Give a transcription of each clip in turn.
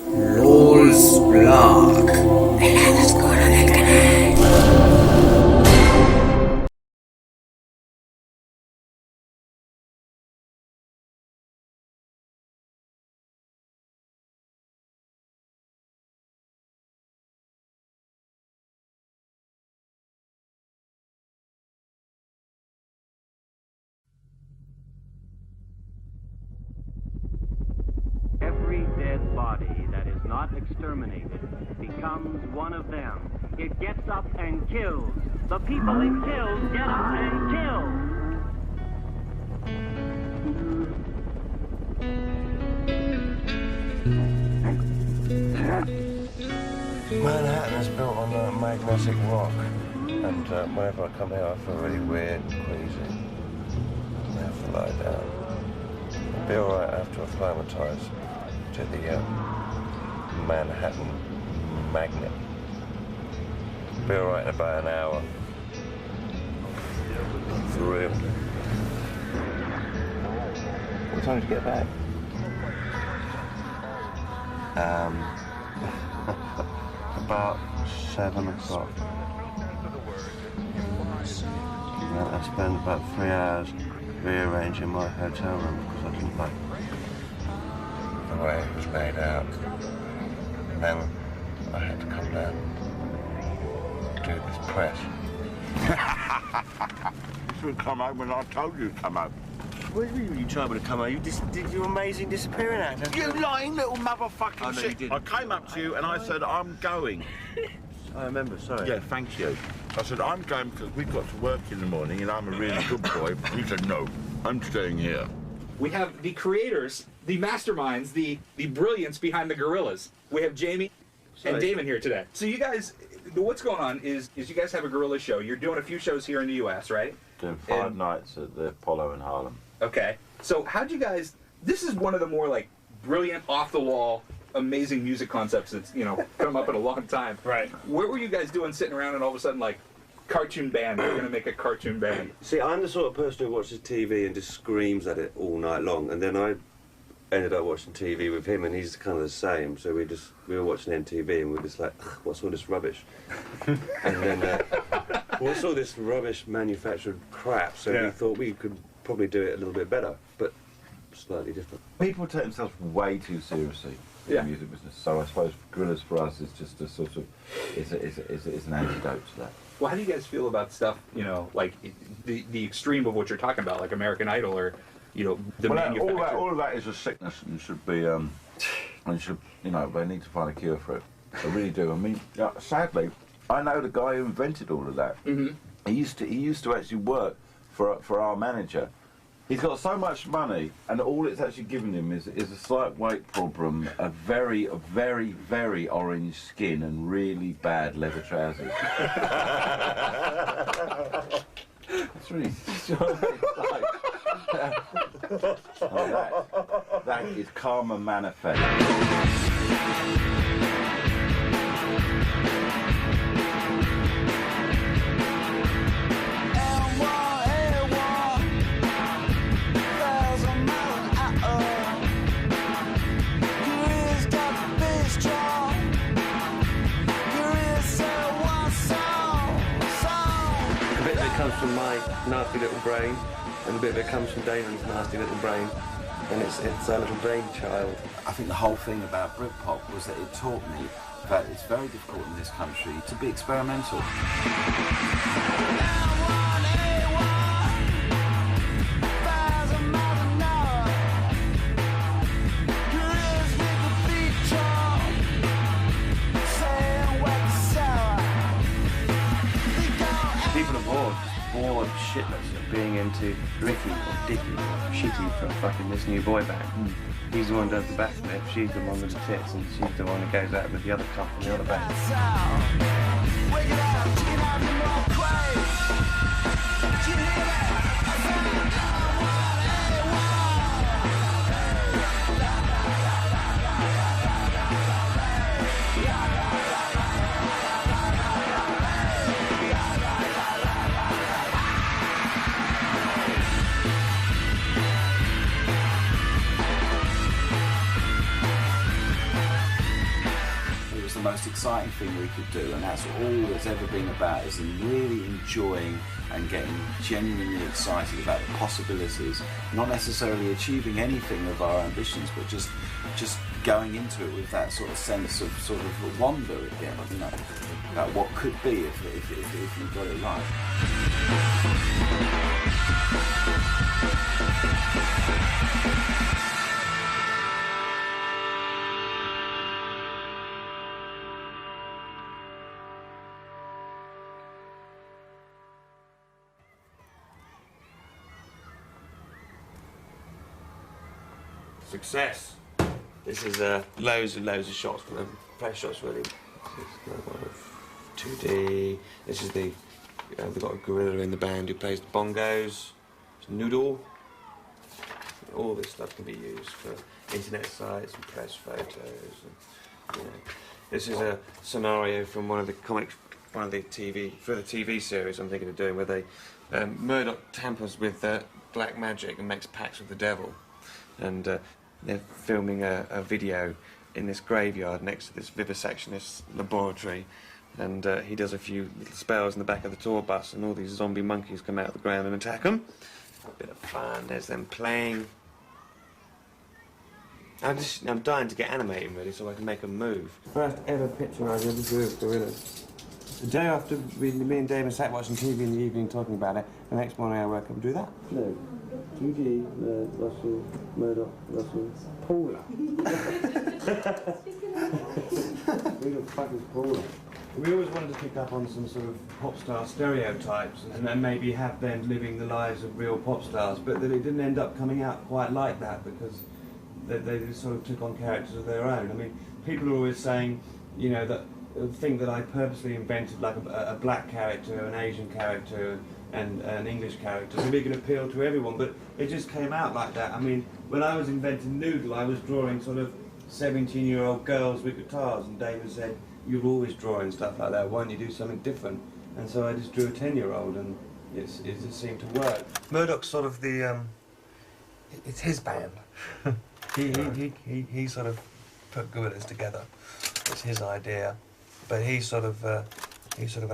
Lol's Blog. El lado oscuro del canal. Every dead body that is not exterminated becomes one of them. It gets up and kills. The people it kills get up and kill. Manhattan is built on magnetic rock, and whenever I come here I feel really weird and queasy. I have to lie down. I'll be alright after acclimatise to the Manhattan magnet. Be alright in about an hour. For real. What time did you get back? About 7 o'clock. I spent about 3 hours rearranging my hotel room because I didn't like the way it was laid out. And then I had to come down and do this press. You should come home when I told you to come home. What do you mean you tried to come home? You did your amazing disappearing act. You lying little motherfucking Oh, no, shit. you didn't. I came up to you and I said, I'm going. I remember, sorry. Yeah, thank you. I said, I'm going because we've got to work in the morning and I'm a really good boy. You said, no, I'm staying here. We have the creators, the masterminds, the brilliance behind the gorillas. We have Jamie and Damon here today. So you guys, what's going on is you guys have a gorilla show. You're doing a few shows here in the U.S., right? Doing 5 nights at the Apollo in Harlem. Okay. So how'd you guys, this is one of the more like brilliant, off-the-wall, amazing music concepts that's, come up in a long time. Right. What were you guys doing sitting around and all of a sudden like, cartoon band, we're going to make a cartoon band? See, I'm the sort of person who watches TV and just screams at it all night long, and then I ended up watching TV with him, and he's kind of the same. So we were watching MTV, and we were just like, what's all this rubbish? And then what's all this rubbish manufactured crap? So we thought we could probably do it a little bit better, but slightly different. People take themselves way too seriously in the music business, so I suppose Gorillas for us is just a sort of, it's an antidote to that. Well, how do you guys feel about stuff, like the extreme of what you're talking about, like American Idol or, the manufacturer? All of that is a sickness and should be, they need to find a cure for it. I really do. I mean, sadly, I know the guy who invented all of that. Mm-hmm. He used to actually work for our manager. He's got so much money, and all it's actually given him is a slight weight problem, a very, very, very orange skin, and really bad leather trousers. It's really that is karma manifest. Comes from my nasty little brain, and a bit of it comes from Damon's nasty little brain, and it's our little brainchild. I think the whole thing about Britpop was that it taught me that it's very difficult in this country to be experimental. People are bored shitless of being into Ricky or Dicky or Shitty from fucking this new boy band. He's the one who does the backflip, she's the one with the tits, and she's the one who goes out with the other cup from the other band. the most exciting thing we could do, and that's all it's ever been about, is in really enjoying and getting genuinely excited about the possibilities, not necessarily achieving anything of our ambitions, but just going into it with that sort of sense of sort of wonder again, you know, about what could be if you got it right. Success. This is loads and loads of shots, fresh shots really. 2D. This is the we've got a gorilla in the band who plays the bongos. It's Noodle. All this stuff can be used for internet sites and press photos. And, you know. This is a scenario from one of the TV series I'm thinking of doing, where they Murdoch tampers with black magic and makes pacts with the devil, and they're filming a video in this graveyard next to this vivisectionist laboratory, and he does a few little spells in the back of the tour bus, and all these zombie monkeys come out of the ground and attack them. A bit of fun. There's them playing. I'm dying to get animating really, so I can make them move. First ever picture I ever drew of gorillas. The day after me and David sat watching TV in the evening talking about it, the next morning I woke up and drew that. No. Judy, Russell, Murdoch, Russell, Paula. Who the fuck is Paula? We always wanted to pick up on some sort of pop star stereotypes and then maybe have them living the lives of real pop stars, but that it didn't end up coming out quite like that, because they just sort of took on characters of their own. I mean, people are always saying, you know, that think that I purposely invented like a black character, an Asian character, and an English character, so we can appeal to everyone, but it just came out like that. I mean, when I was inventing Noodle, I was drawing sort of 17-year-old girls with guitars, and David said, you're always drawing stuff like that, why don't you do something different? And so I just drew a 10-year-old, and it just seemed to work. Murdoch's sort of the, it's his band. he sort of put gorillas together. It's his idea, but he's sort of an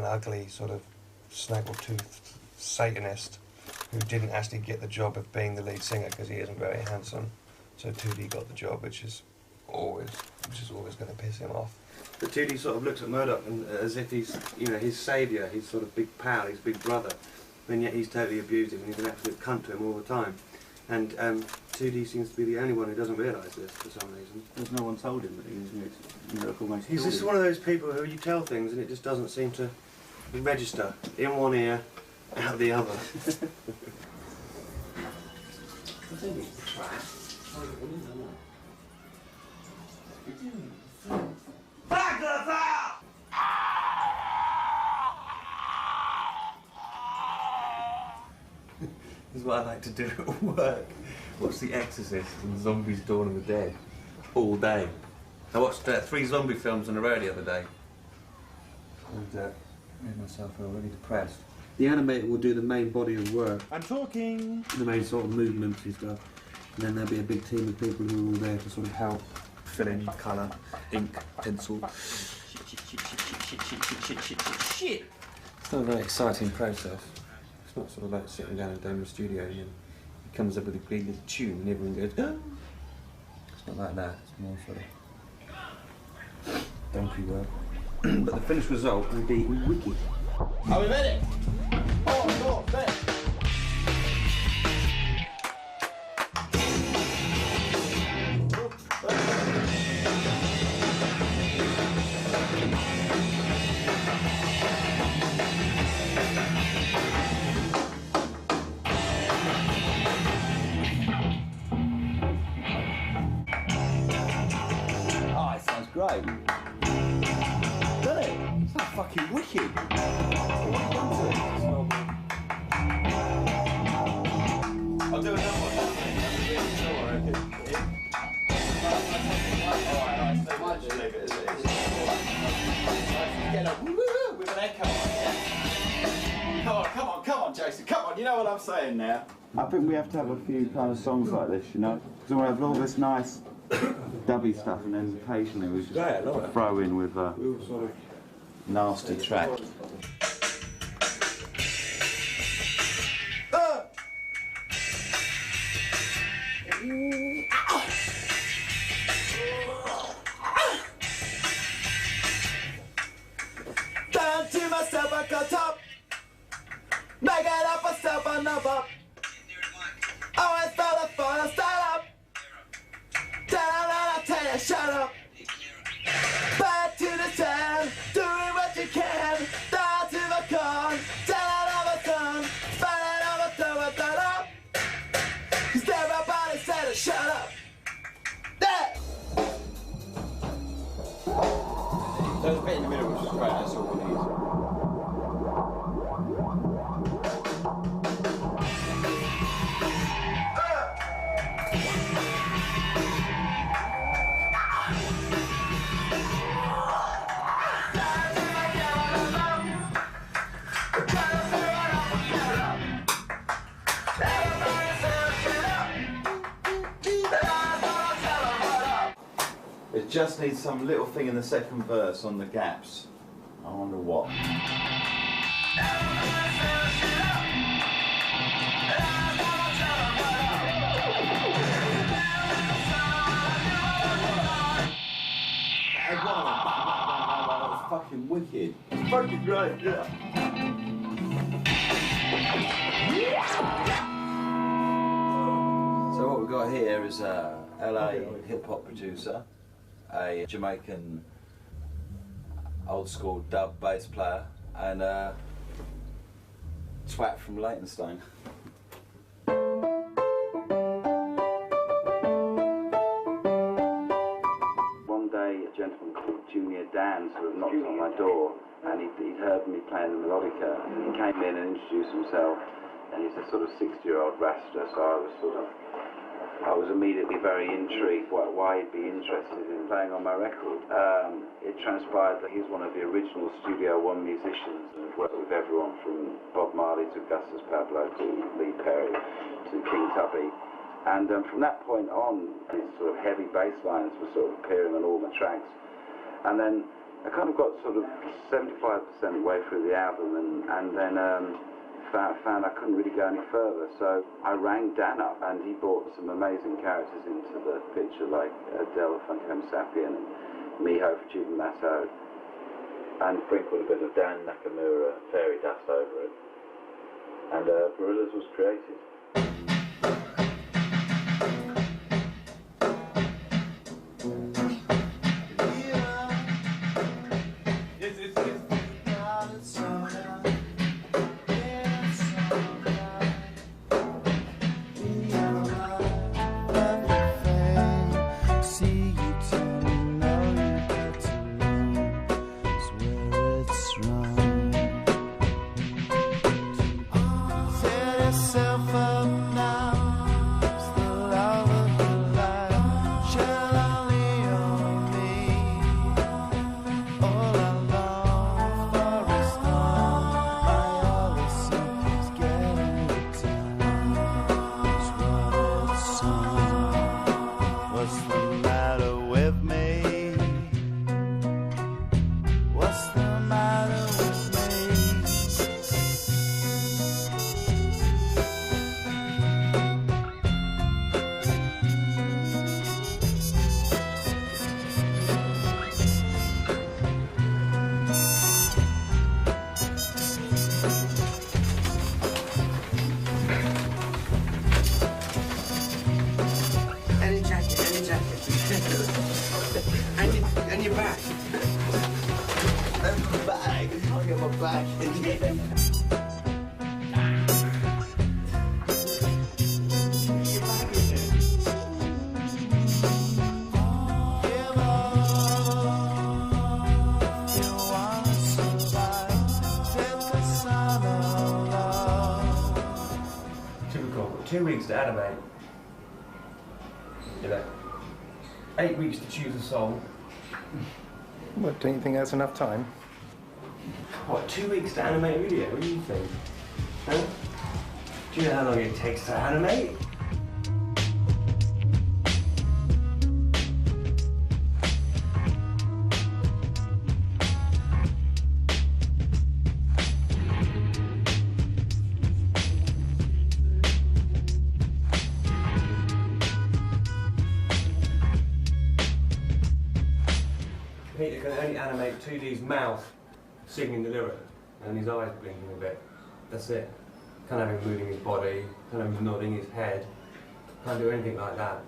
ugly, sort of snaggle-toothed Satanist who didn't actually get the job of being the lead singer because he isn't very handsome. So 2D got the job, which is always going to piss him off. But 2D sort of looks at Murdoch and, as if he's, you know, his saviour, his sort of big pal, his big brother, and yet he's totally abusive and he's an absolute cunt to him all the time. And 2D seems to be the only one who doesn't realise this for some reason. There's no one told him that he was almost. He's just one of those people who you tell things and it just doesn't seem to register in one ear, out the other. Back to the fire! This is what I like to do at work. Watch The Exorcist and Zombies Dawn of the Dead all day. I watched 3 zombie films in a row the other day. And made myself feel really depressed. The animator will do the main body of work. I'm talking! The main sort of movements and stuff. And then there'll be a big team of people who are all there to sort of help fill in colour, ink, pencil. Shit! It's not a very exciting process. It's not sort of like sitting down in the studio and he comes up with a great little tune and everyone goes, oh! It's not like that, it's more sort of donkey work. But the finished result will be wicked. Are we ready? Oh, no, ready. Oh, it sounds great. Doesn't it? It's not fucking wicked. I'll do another one. Alright, leave it as it is. Get a woo with an echo on it. Come on, Jason, come on, you know what I'm saying now. I think we have to have a few kind of songs like this, you know? Because we have all this nice dubby stuff, and then occasionally we just throw in with a nasty track. Down to myself, I got top. Make it up, I step on the up. Always felt a fun, I start up. Down, I tell you, shut up. Back to the town, doing what you can. Down to the con, down on the sun. Find out throw it up. 'Cause everybody said to shut up. There! There's a bit in the middle which is great, that's all we need. It just needs some little thing in the second verse on the gaps. I wonder what. That was fucking wicked. It's fucking great, yeah. So what we've got here is a LA hip-hop producer, a Jamaican old-school dub bass player, and a twat from Leytonstone. One day, a gentleman called Junior Dan sort of knocked on my door, and he'd heard me playing the melodica, and he came in and introduced himself, and he's a sort of 60-year-old wrestler, so I was immediately very intrigued why he'd be interested in playing on my record. It transpired that he's one of the original Studio One musicians and worked with everyone from Bob Marley to Augustus Pablo to Lee Perry to King Tubby. And from that point on, his sort of heavy bass lines were sort of appearing on all my tracks. And then I kind of got sort of 75% way through the album and then found I couldn't really go any further, so I rang Dan up and he brought some amazing characters into the picture, like Del Funky Homo Sapien and Miho for Tube Mato, and sprinkled a bit of Dan Nakamura fairy dust over it, and Gorillaz was created. And you're back. I'm back. I'll get my back in. Typical. 2 weeks to animate. You know, 8 weeks to choose a song. What, don't you think that's enough time? What, 2 weeks to animate a video? What do you think? Huh? Do you know how long it takes to animate? Peter can only animate 2D's mouth singing the lyric and his eyes blinking a bit. That's it. Can't have him moving his body, can't have him nodding his head. Can't do anything like that.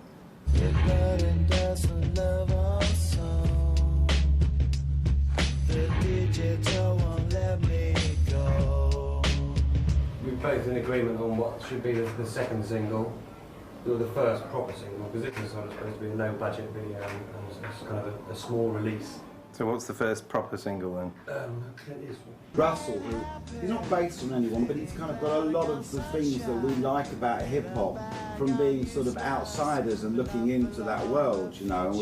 We're both in agreement on what should be the second single, or the first proper single, because this is sort of supposed to be a low-budget video and it's kind of a small release. So what's the first proper single then? Russell, he's not based on anyone, but he's kind of got a lot of the things that we like about hip-hop from being sort of outsiders and looking into that world, you know. And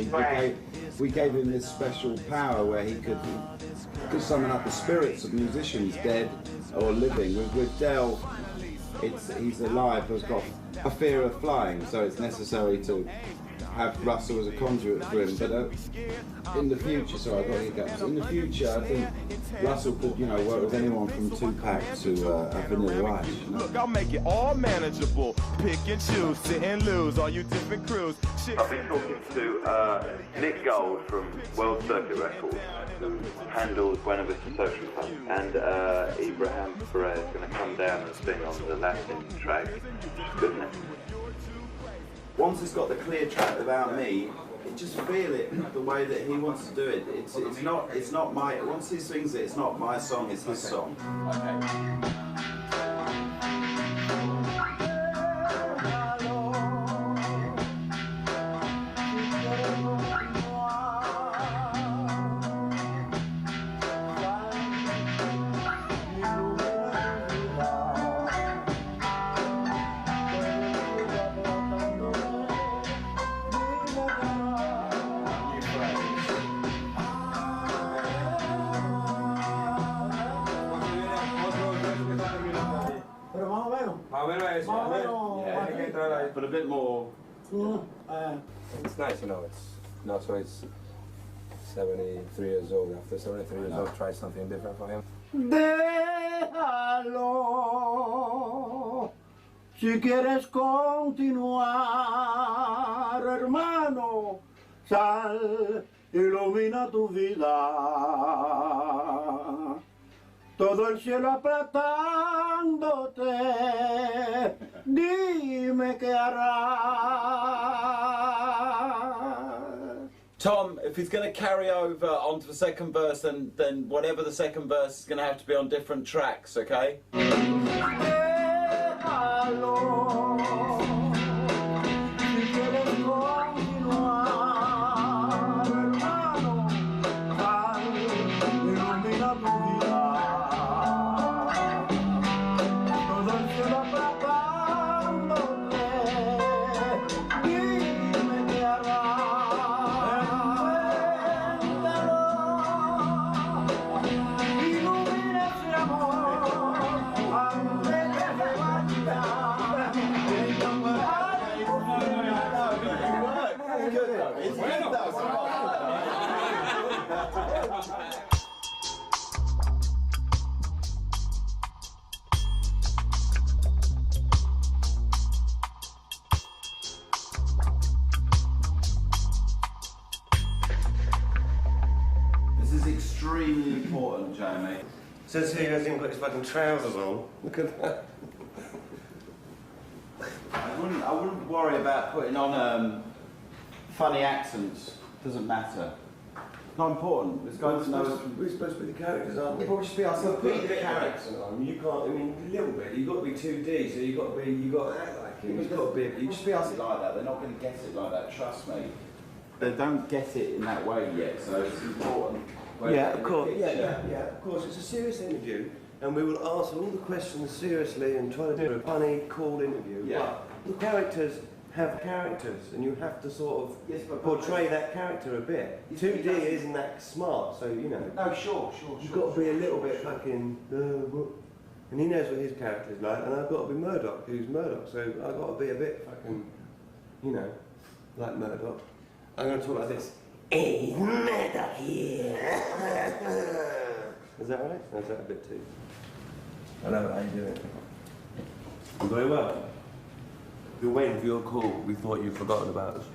we gave him this special power where he could summon up the spirits of musicians, dead or living. With Del, he's alive, but has got a fear of flying, so it's necessary to have Russell as a conduit for him. But in the future, sorry, I got hiccups. In the future, I think Russell could, work with anyone from Tupac to a Vanilla Ice. Look, I'll make it all manageable. Pick and choose, sit and lose, all you different crews. I've been talking to Nick Gold from World Circuit Records, who handles Buena Vista Social Club, and Ibrahim Perez is going to come down and sing on the Latin track. Good, isn't it? Once it's got the clear track without me, just feel it the way that he wants to do it. It's not my. Once he sings it, it's not my song. It's his song. Okay. But a bit more. It's nice, it's not so he's 73 years old. After 73 years old, try something different for him. Déjalo, si quieres continuar, hermano, sal, ilumina tu vida. Todo el cielo apretándote, dime qué harás. Tom, if he's going to carry over onto the second verse, then whatever the second verse is going to have to be on different tracks, okay? This is extremely important, Jamie. Says here he hasn't even got his fucking trousers on. Look at that. I wouldn't worry about putting on funny accents. Doesn't matter. Not important. It's going to know. We're supposed to be the characters, aren't we? Yeah, but we should be ourselves. Put a bit of accent on. You can't. I mean, a little bit. You've got to be 2D, so you've got to act like him. You've got to be. You should be ourselves like that. They're not going to get it like that. Trust me. They don't get it in that way yet, so it's important. Yeah, of course. Yeah. Of course, it's a serious interview, and we will answer all the questions seriously and try to do a funny, cool interview. Yeah. But the characters have characters, and you have to sort of portray that character a bit. 2D isn't that smart, so No, sure. You've got to be a little bit fucking. And he knows what his character's like, and I've got to be Murdoch, who's Murdoch, so I've got to be a bit fucking, like Murdoch. I'm going to talk like this. Hey, Murdoch here. Is that right? Or is that a bit too? I know how you do it. Very well. You're waiting for your call. We thought you'd forgotten about us.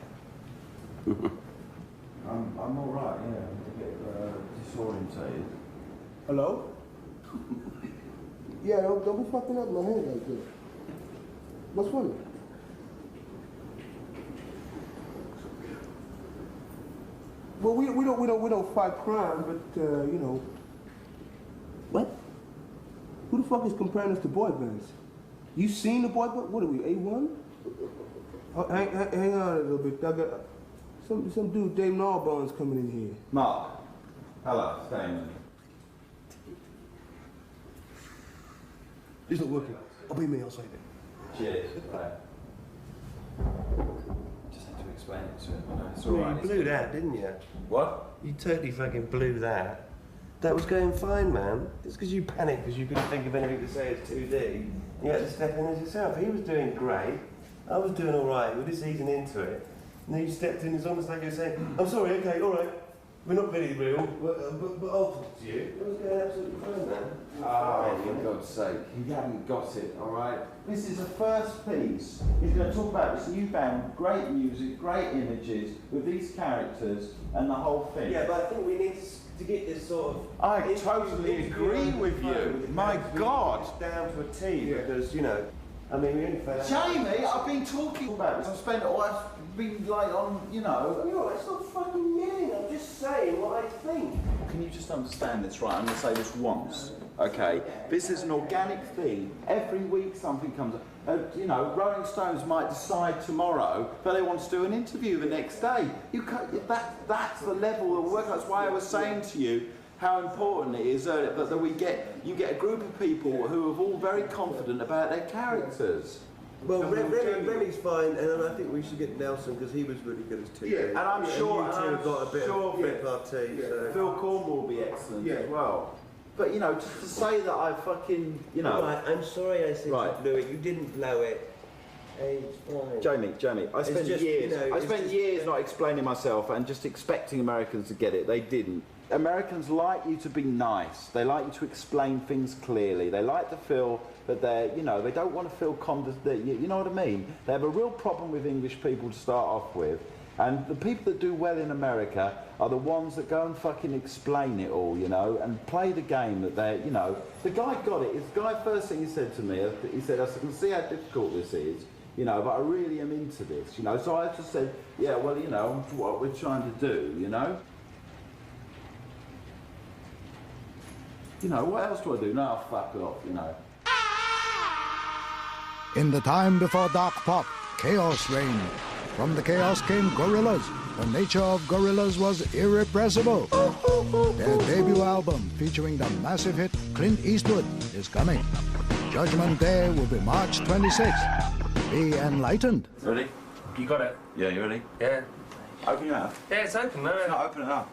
I'm all right. Yeah. disorientated. Hello? Yeah, don't be fucking up my hand like that. What's funny? Well, we don't fight crime, but you know. What? Who the fuck is comparing us to boy bands? You seen the boy band? What are we, A1? Oh, hang on a little bit. I got some dude, Dave Gnarbone's coming in here. Mark. Hello, Damon. It's not working. I'll be me, I'll say that. Cheers. Right. Just had to explain it to him. It's all right. You blew that, didn't you? What? You totally fucking blew that. That was going fine, man. It's because you panicked because you couldn't think of anything to say as 2D. You had to step in as yourself. He was doing great. I was doing all right. We were just easing into it. And then you stepped in. It's almost like you were saying, "I'm sorry. Okay, all right. We're not very real, but I'll talk to you." It was going absolutely fine, man. Oh, for God's sake, you haven't got it, all right? This is the first piece. He's going to talk about this new band, great music, great images, with these characters and the whole thing. Yeah, but I think we need to get this sort of... I totally agree with you. My God. It's down to a T, because, you know, I mean, we only found... Jamie, I've been talking about this. I've been like on, you know... You know, it's not fucking yelling. I'm just saying what I think. Can you just understand this, right? I'm going to say this once, okay? This is an organic thing. Every week something comes up. You know, Rolling Stones might decide tomorrow that they want to do an interview the next day. You can't, that's the level of work. That's why I was saying to you how important it is that you get a group of people who are all very confident about their characters. Well, Remy's fine, and I think we should get Nelson because he was really good as TV. Yeah, and I'm sure you two have got a bit of repartee. So. Phil Cornwall will be excellent as well. But you know, just to say that I fucking, you know. Right, I'm sorry I said you blew it. You didn't blow it. It's fine. Jamie, I spent years. I spent years not explaining myself and just expecting Americans to get it. They didn't. Americans like you to be nice. They like you to explain things clearly. They like to feel that they're, you know, they don't want to feel you know what I mean? They have a real problem with English people to start off with. And the people that do well in America are the ones that go and fucking explain it all, you know, and play the game that they're, you know. The guy got it. The guy, first thing he said to me, he said, I can see how difficult this is, you know, but I really am into this, you know. So I just said, yeah, well, you know, what we're trying to do, you know. You know, what else do I do? No, fuck off, you know. In the time before Dark Pop, chaos reigned. From the chaos came gorillas. The nature of gorillas was irrepressible. Their debut album, featuring the massive hit Clint Eastwood, is coming. Judgment Day will be March 26th. Be enlightened. Ready? You got it? Yeah, you ready? Yeah. Open it up. Yeah, it's open, no? It's not open it up.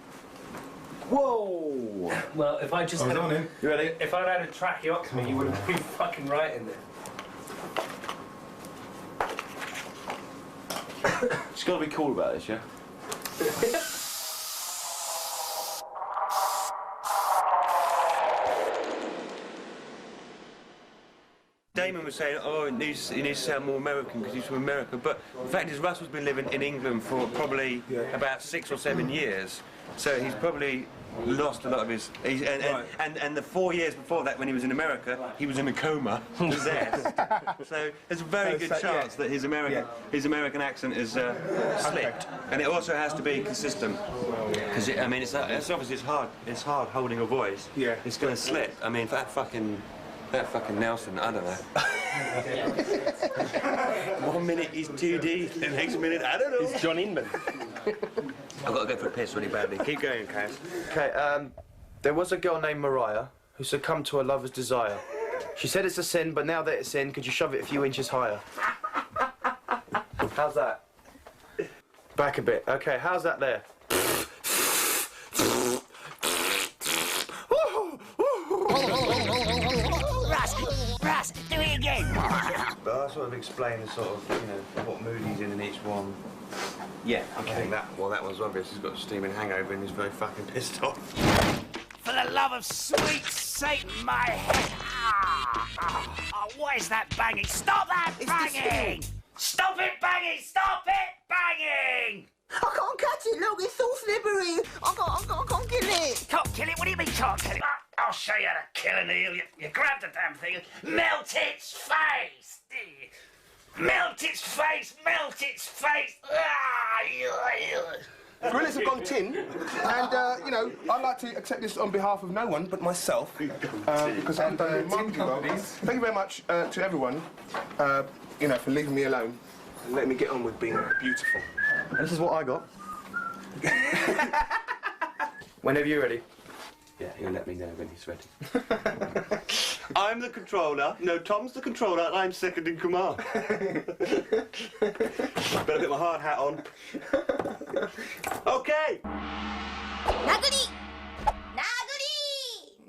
Whoa! Well, if I just had on him. You ready? If I'd had a tracheotomy, you would have been fucking right in there. Just got to be cool about this, yeah? Damon was saying, oh, he needs to sound more American because he's from America. But the fact is, Russell's been living in England for probably about 6 or 7 years. So he's probably lost a lot of his... And the 4 years before that, when he was in America, he was in a coma. So there's a very good chance that his American accent is slipped. And it also has to be consistent. Because, I mean, it's obviously it's hard holding a voice. Yeah. It's going to slip. I mean, that fucking Nelson, I don't know. 1 minute he's 2D, the next minute, I don't know. It's John Inman. I've got to go for a piss really badly. Keep going, Kaz. Okay, there was a girl named Mariah who succumbed to her lover's desire. She said it's a sin, but now that it's in, could you shove it a few inches higher? How's that? Back a bit. Okay, how's that there? Russ, do it again. But I sort of explain the sort of, you know, what mood he's in each one. Yeah, okay. I think that one's obvious. He's got a steaming hangover and he's very fucking pissed off. For the love of sweet Satan, my head. Oh, what is that banging? Stop that banging! Stop it banging! Stop it banging! I can't catch it, look, it's so slippery. I can't kill it. Can't kill it? can't tell you. I'll show you how to kill an eel. You grab the damn thing and melt its face. Melt its face, melt its face. Gorillas have gone tin, and, you know, I'd like to accept this on behalf of no one but myself, because I'm done remarkably well. Thank you very much to everyone, you know, for leaving me alone and letting me get on with being beautiful. And this is what I got. Whenever you're ready. Yeah, he'll let me know when he's ready. I'm the controller. No, Tom's the controller, and I'm second in command. Better get my hard hat on. Okay. Naguri! Naguri!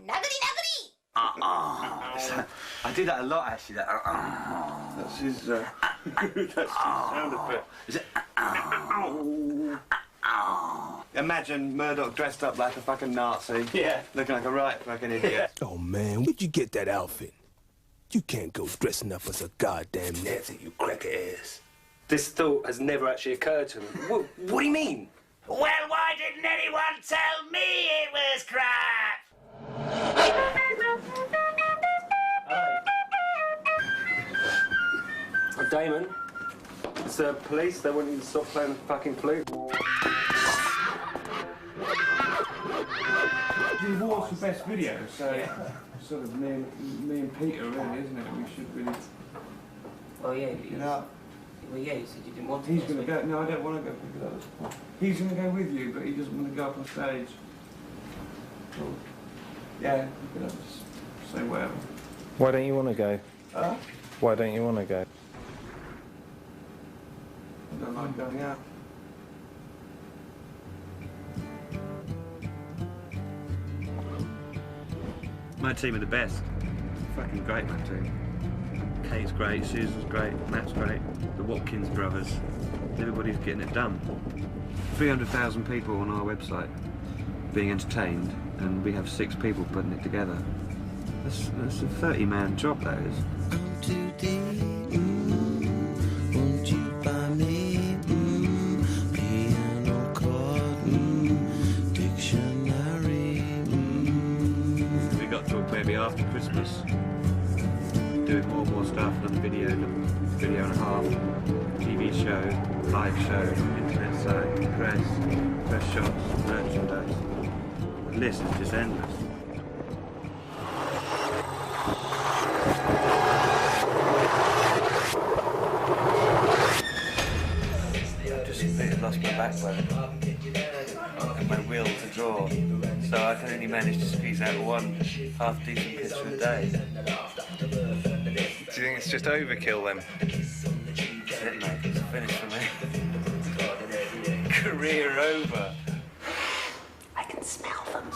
Naguri, naguri! I do that a lot, actually. That's his. That's his sound effect. Is it? Imagine Murdoch dressed up like a fucking Nazi. Yeah. Looking like a right fucking idiot. Oh, man, where'd you get that outfit? You can't go dressing up as a goddamn Nazi, you cracker ass. This thought has never actually occurred to me. What do you mean? Well, why didn't anyone tell me it was crap? Damon, it's the police. They want you to stop playing the fucking flute. The awards for best video, so sort of me and Peter, really, isn't it? We should really. Oh yeah. You know. Well, yeah. You said you didn't want to. He's going to go. No, I don't want to go pick it up. He's going to go with you, but he doesn't want to go up on stage. Cool. Yeah, you can just say whatever. Why don't you want to go? Huh? Why don't you want to go? I don't like going out. My team are the best. Fucking great, my team. Kate's great, Susan's great, Matt's great, the Watkins brothers. Everybody's getting it done. 300,000 people on our website being entertained, and we have 6 people putting it together. That's a 30-man job, that is. Won't you buy me piano chord, dictionary? We got to maybe after Christmas, doing more and more stuff, another video and a half, TV show, live show, internet site, press shots, merchandise. The list is just endless. I lost my backbone and my will to draw, so I can only manage to squeeze out one half-decent picture a day. Do you think it's just overkill then? That's it, mate. It's finished for me. Career over. I can smell them.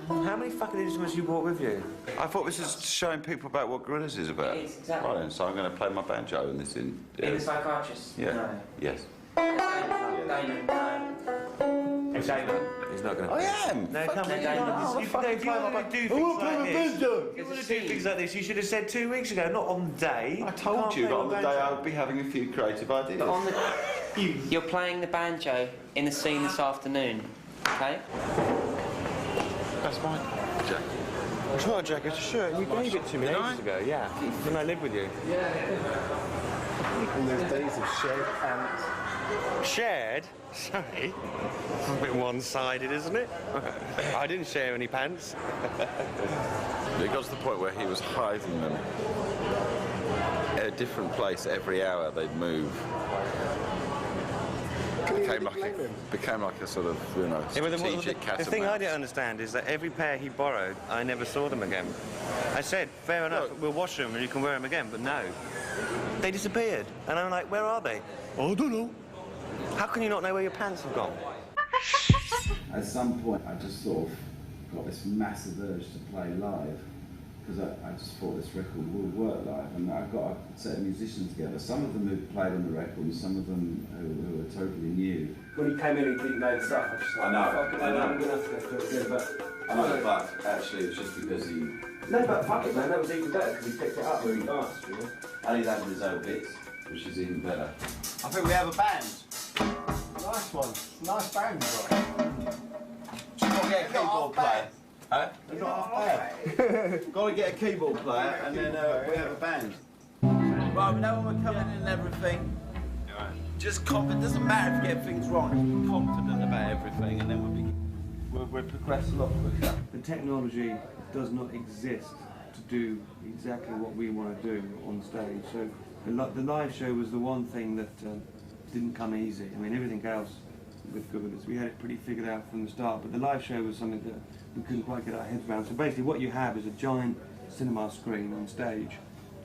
How many fucking instruments you brought with you? I thought this was showing people about what Gorillaz is about. It is, exactly. Right then, so I'm going to play my banjo in this in... In the psychiatrist? Yeah. No. Yes. Damon, He's not going to. I am! No, come on. If you want to do things like this, you should have said 2 weeks ago, not on the day. I told you that on the day I would be having a few creative ideas. But on the... You're playing the banjo in the scene this afternoon, okay? That's my jacket. It's not a jacket, it's a shirt. You gave it to me ages ago, yeah. When I lived with you. In those days of shared pants. Shared? Sorry. It's a bit one-sided, isn't it? I didn't share any pants. It got to the point where he was hiding them at a different place every hour they'd move. Became like a sort of, you know, strategic cat the thing I didn't understand is that every pair he borrowed, I never saw them again. I said, fair enough, we'll wash them and you can wear them again, but no. They disappeared. And I'm like, where are they? Oh, I don't know. How can you not know where your pants have gone? At some point, I just sort of got this massive urge to play live because I just thought this record would work live, and I got a set of musicians together. Some of them who played on the record, and some of them who were totally new. When he came in, he didn't know the stuff. I just like, I know. I'm gonna have to go through it again, but I know, but actually it was just because he... no, but fuck it, man. That was even better because he picked it up really fast. You know? And he's having his own bits, which is even better. I think we have a band. Nice one. Nice band, right? Got to get a keyboard player. Huh? They're not half bad. Got to get a keyboard player and then we have a band. Right, we know when we're coming in and everything. Just confident. Doesn't matter if you get things wrong. Just be confident about everything, and then we'll progress a lot quicker. The technology does not exist to do exactly what we want to do on stage. So the live show was the one thing that didn't come easy. I mean, everything else with Gorillas, we had it pretty figured out from the start, but the live show was something that we couldn't quite get our heads around. So basically what you have is a giant cinema screen on stage,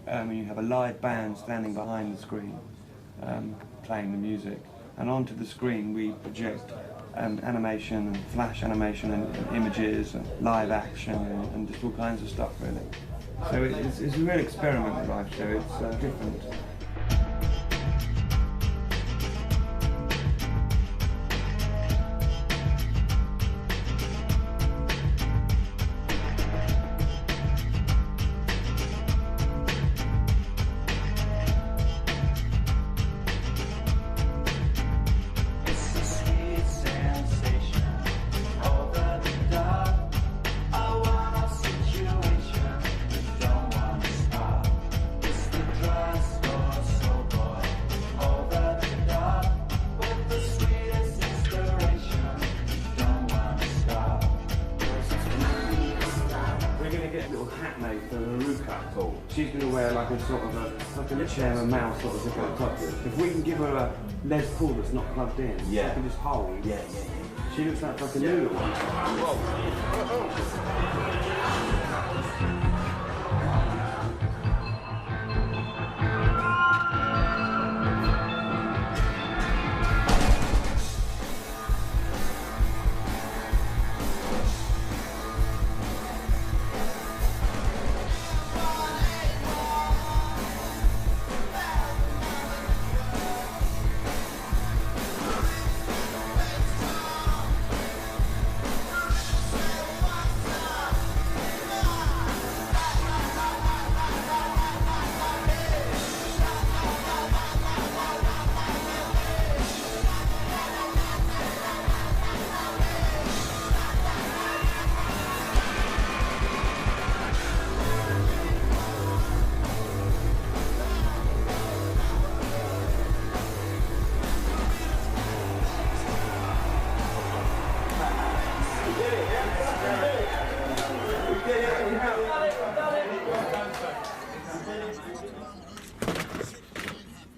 and you have a live band standing behind the screen, playing the music, and onto the screen we project animation and flash animation and images and live action and just all kinds of stuff, really. So it's a real experiment, the live show. It's different. She's going to wear like a sort of a chair and mouse sort of zip on top. If we can give her a Les Paul that's not plugged in, she can just hold. Yeah. She looks like fucking noodle.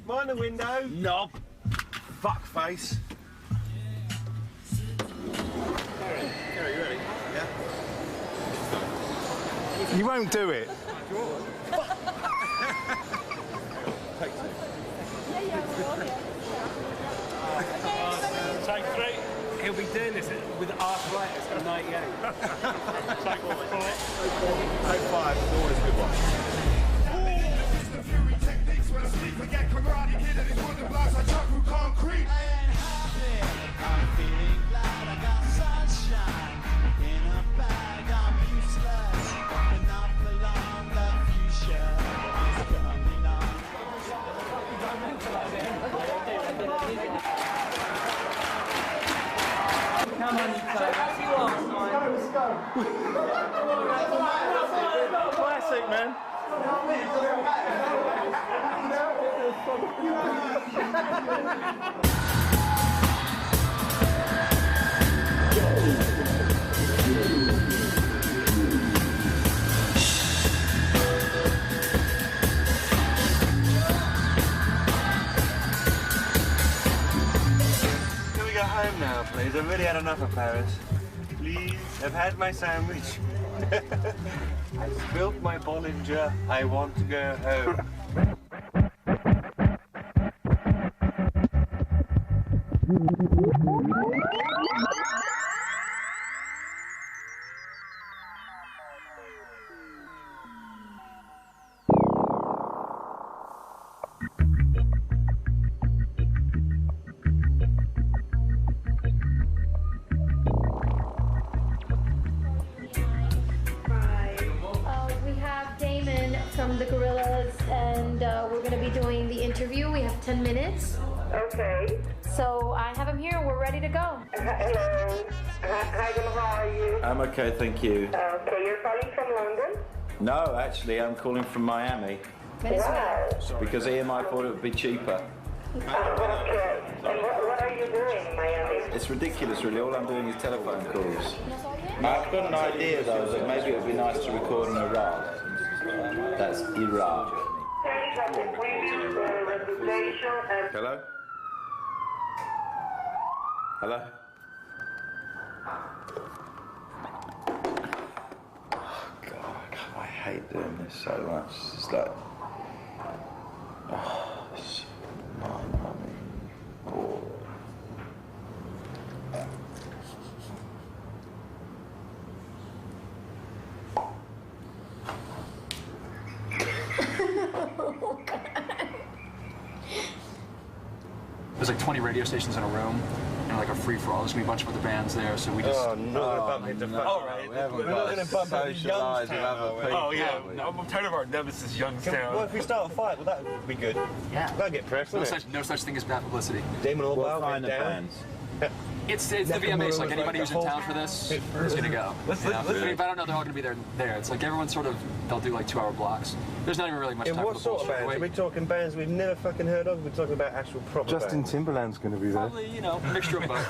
Mind the window. Knob. Fuck face. Gary, you ready? Yeah. You won't do it. Take two. Take three. He'll be doing this with arthritis at 98. Take four. Take five. It's always a good one. Forget karate kid and his wooden blocks I chop through concrete. I ain't happy, I'm feeling glad I got sunshine in a bag. I'm useless, but not for long. The future is coming on. Come on, you let's go. Classic, man. Can we go home now, please? I've really had enough of Paris. Please, I've had my sandwich. I spilled my Bollinger. I want to go home. from the Gorillas, and we're going to be doing the interview. We have 10 minutes. Okay. So I have him here. We're ready to go. Hello. Hi, how are you? I'm okay, thank you. Okay, you're calling from London? No, actually, I'm calling from Miami. Wow. Because EMI thought it would be cheaper. Okay. And what are you doing in Miami? It's ridiculous, really. All I'm doing is telephone calls. I've got an idea, though, that maybe it would be nice to record in Iraq. That's Iraq. Hello? Hello? Oh, God, I hate doing this so much. It's just like... Oh, it's mind-numbing. Oh. There's like 20 radio stations in a room, and like a free-for-all. There's gonna be a bunch of other bands there, so we just... Oh, not gonna bump into fucking... All right. We're not gonna bump into Youngstown. Oh, yeah. No, I'm tired of our nemesis, Youngstown. Well, if we start a fight, well, that would be good. Yeah. That'll get press, No wouldn't it? no such thing as bad publicity. Damon Allbow, get down. It's the VMAs, like anybody who's in town for this is gonna go. I mean, but I don't know, they're all gonna be there. It's like everyone sort of, they'll do like 2-hour blocks. There's not even really much time for What the sort of bullshit. bands? Are we talking bands we've never fucking heard of? We're talking about actual proper Justin bands. Timberland's going to be there. Probably, you know, a mixture of both.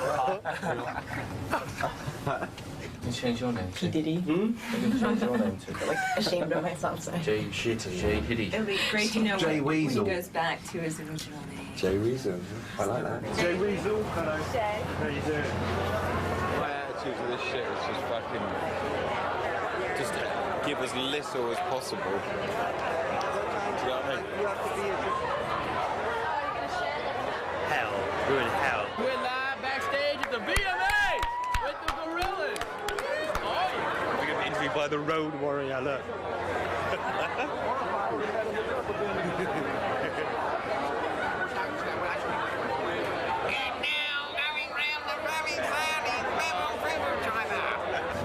You change your name. P. Diddy. You can change your name too. Like ashamed of myself, so. Jay Shitty. Jay Hiddy. It would be great to know Jay when he Weasel. goes back to his original name. Jay Weasel. I like that. Jay Weasel, hello. Jay. How you doing? My attitude to this shit is just fucking... Just give as little as possible. Do you know what I mean? Hell. We're in hell. We're live backstage at the VMA with the Gorillas. Oh, yeah. We're going to be interviewed by the Road Warrior, look.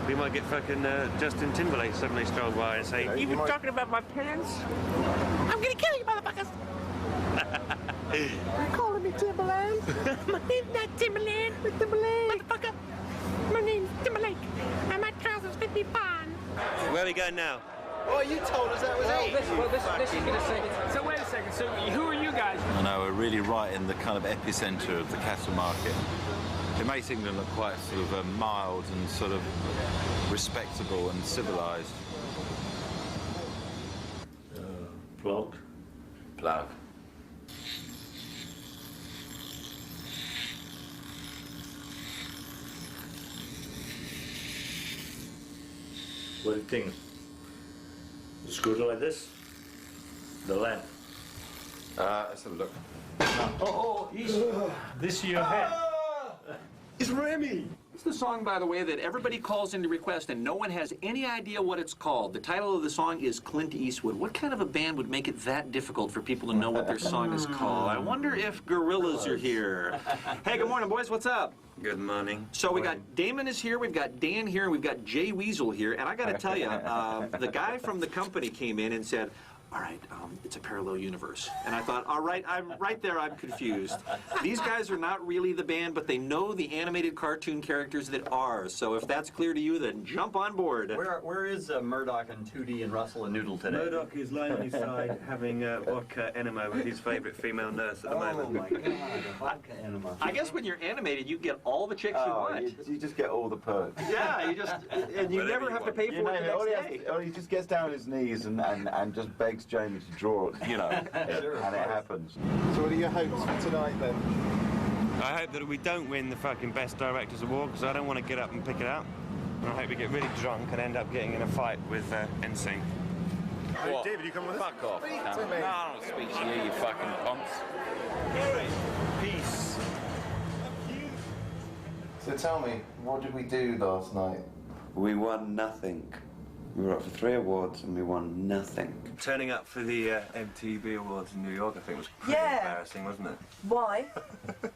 We might get fucking Justin Timberlake suddenly strolled by and say, "You've been talking about my pants? I'm gonna kill you, motherfuckers. You're calling me Timberland? My name's not Timberland. It's Timberland. Motherfucker. My name's Timberlake. And my trousers fit me fine. Where are we going now? Oh, you told us that was it. This is gonna say it. So wait a second. So who are you guys? I know, we're really right in the kind of epicenter of the cattle market. It makes England look quite sort of mild and sort of respectable and civilised. Plug. Plug. What do you think? The screws like this? The lamp? Let's have a look. This your head. It's Remy! It's the song, by the way, that everybody calls in to request and no one has any idea what it's called. The title of the song is Clint Eastwood. What kind of a band would make it that difficult for people to know what their song is called? I wonder if Gorillas are here. Hey, good morning, boys. What's up? Good morning. So we got Damon is here, we've got Dan here, and we've got Jay Weasel here. And I got to tell you, the guy from the company came in and said, all right, it's a parallel universe. And I thought, all right, I'm right there, I'm confused. These guys are not really the band, but they know the animated cartoon characters that are. So if that's clear to you, then jump on board. Where is Murdoch and Tootie and Russell and Noodle today? Murdoch is lying on his side having vodka enema with his favourite female nurse at the moment. Oh my God, vodka enema. I guess when you're animated, you get all the chicks you want. You just get all the perks. Yeah, you just, and you never have to pay for it the next day. He just gets down on his knees and just begs Jamie to draw, you know, and it happens. So what are your hopes for tonight then? I hope that we don't win the fucking Best Directors Award because I don't want to get up and pick it up. And I hope we get really drunk and end up getting in a fight with NSYNC. Hey, David, you come with us? Fuck off. Speak No, to me. I don't want to speak to you, you fucking punks. Peace. So tell me, what did we do last night? We won nothing. We were up for 3 awards and we won nothing. Turning up for the MTV Awards in New York, I think, was pretty embarrassing, wasn't it? Why?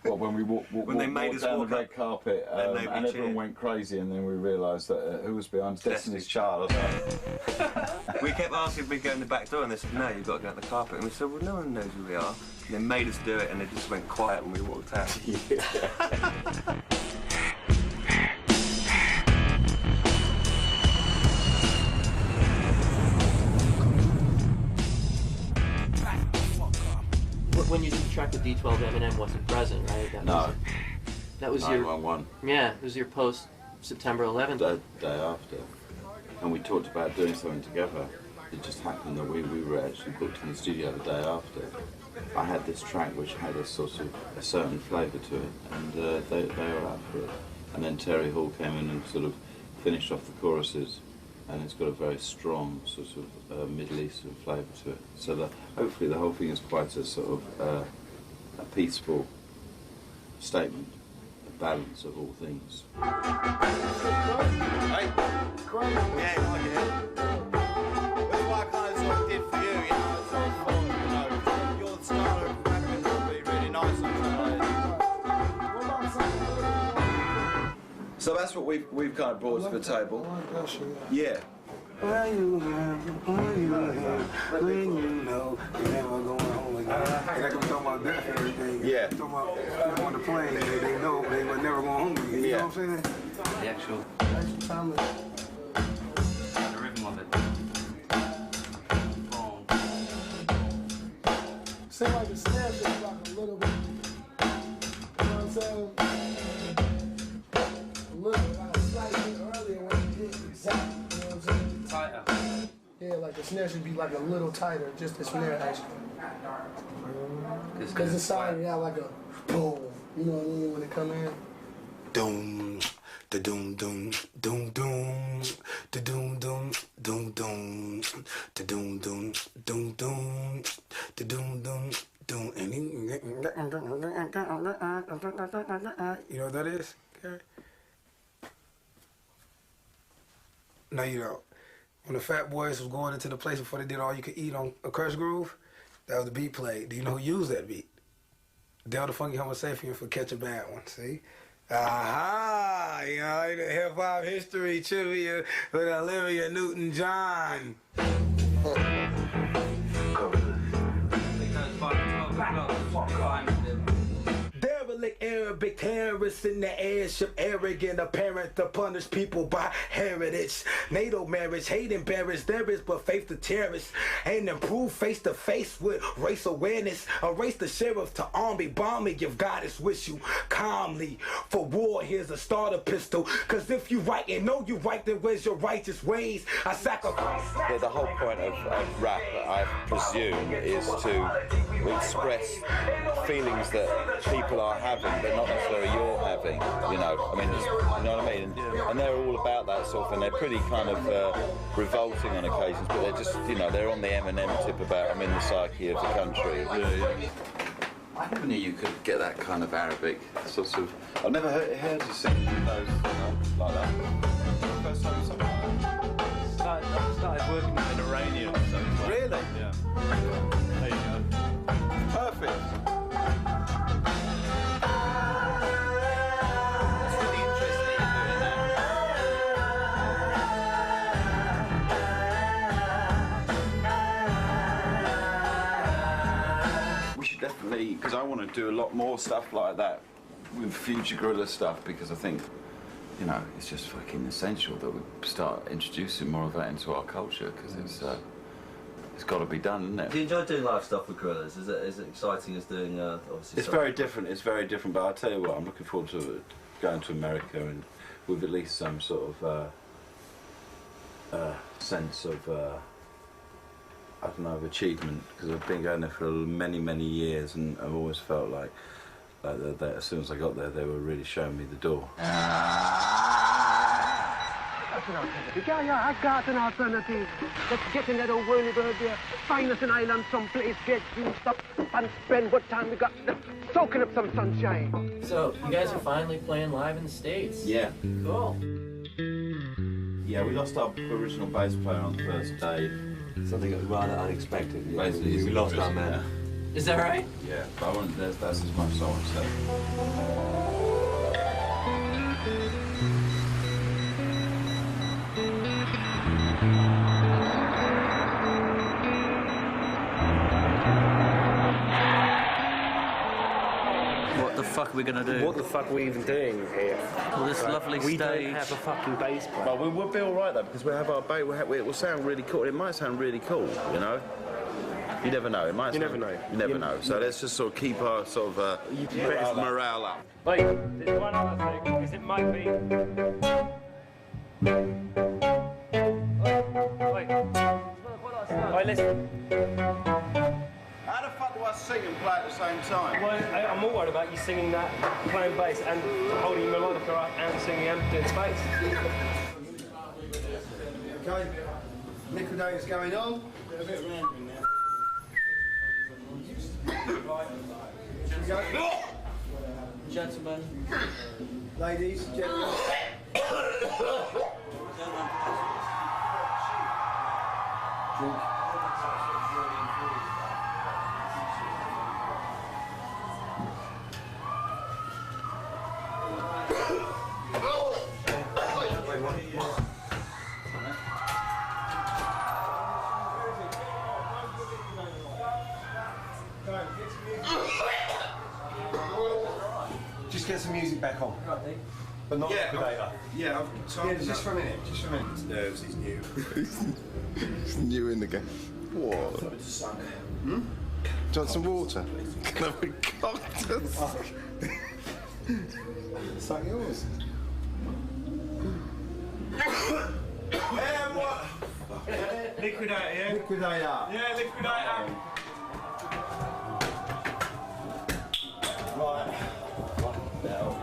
Well, when we walked they made us down walk the red carpet and everyone cheered. went crazy, and then we realised that who was behind Destiny's Child. Or something. We kept asking if we'd go in the back door, and they said, no, you've got to go out the carpet. And we said, well, no one knows who we are. And they made us do it, and it just went quiet when we walked out. When you did the track with D12, Eminem wasn't present, right? That was your 911. Yeah, it was your post September 11th. The day after, and we talked about doing something together. It just happened that we were actually booked in the studio the day after. I had this track which had a sort of a certain flavour to it, and they were up for it. And then Terry Hall came in and sort of finished off the choruses, and it's got a very strong sort of Middle Eastern flavour to it. So hopefully the whole thing is quite a sort of a peaceful statement, a balance of all things. Hey? Yeah, that's what I kind of sort of did for you, you know, I sort of thought, you know, your style of rapping would be really nice on tonight. So that's what we've kind of brought to the table. Yeah. When you know you're never going home again. And that's what we're talking about death and everything. Yeah. We're talking about on the plane, they know they were never going home again. You know what I'm saying? The actual time. the rhythm of it. Seems like the snare is like a little bit. You know what I'm saying? A little, like a slight bit earlier when you hit exactly. You know what I'm saying? Tighter. Yeah, like the snare should be like a little tighter, just the snare actually. Because the side, yeah, like a boom. You know what I mean when it come in? Doom, da doom doom, doom doom, da doom doom, doom doom, da doom doom, doom doom, da doom doom, doom. And you know what that is, Gary? No, you don't. When the Fat Boys was going into the place before they did All You Could Eat on a Curse Groove, that was the beat played. Do you know who used that beat? Del the Funky Homo Sapien for Catch a Bad One, see? Aha! You know, the hip-hop history trivia with Olivia Newton-John. Derelict Arabic terrorists in the airship, arrogant apparent to punish people by heritage. NATO marriage, hate embarrassed, there is but faith to terrorists. And improve face to face with race awareness. Erase the sheriff to army, bomb me if goddess wish you calmly. For war, here's a starter pistol. Cause if you right and know you right, then where's your righteous ways? I sacrifice. Yeah, the whole point of rap, I presume, is to express feelings that people are having, but not necessarily you're having. You know, I mean, you know what I mean? And they're all about that sort of thing. They're pretty kind of revolting on occasions, but they're just, you know, they're on the Eminem tip about I'm in the psyche of the country. Yeah. I never knew you could get that kind of Arabic sort of. I've never heard you sing those, you know, like that. First time something like that. I started working with an Iranian. So really? Yeah. There you go. Perfect. Definitely, because I want to do a lot more stuff like that with future Gorilla stuff, because I think, you know, it's just fucking essential that we start introducing more of that into our culture, because it's got to be done, isn't it? Do you enjoy doing live stuff with Gorillas? Is it exciting as doing obviously? It's very different. It's very different, but I'll tell you what, I'm looking forward to going to America and with at least some sort of sense of. I don't know, of achievement, because I've been going there for many, many years, and I've always felt like that as soon as I got there, they were really showing me the door. Yeah, I got an alternative. Let's get in that old whirlybird there, find us an island someplace, get juiced up, and spend what time we got soaking up some sunshine. So, you guys are finally playing live in the States. Yeah. Cool. Yeah, we lost our original bass player on the first day. Something rather unexpected. Yeah. Basically, we lost our man. Is that right? Yeah, but I won't, that's as much as I want to say. What the fuck are we gonna do? What the fuck are we even doing here? Well, this lovely we stage. don't have a fucking bass player. But we'll be all right though, because we have our bass. It will sound really cool. It might sound really cool, you know. You never know. It might. You never know. You never know. So let's just sort of keep our sort of morale up. Wait, there's one other thing, because it might be. Wait. Wait, listen. How the fuck do I sing and play at the same time? Well, I'm more worried about you singing that, playing bass, and holding your melodica up and singing and doing space. Okay, Liquidator's going on. They're a bit random now. Gentlemen. Ladies, gentlemen. Drink. Just get some music back on. But not Liquidator. Yeah, I've Yeah, just for a minute. Just for a minute. His nerves, he's new. It's new in the game. What? Do you want some water? Can I have a cocktail? Suck yours. Liquidator, yeah? Liquidator. Yeah, Liquidator. Right. Now.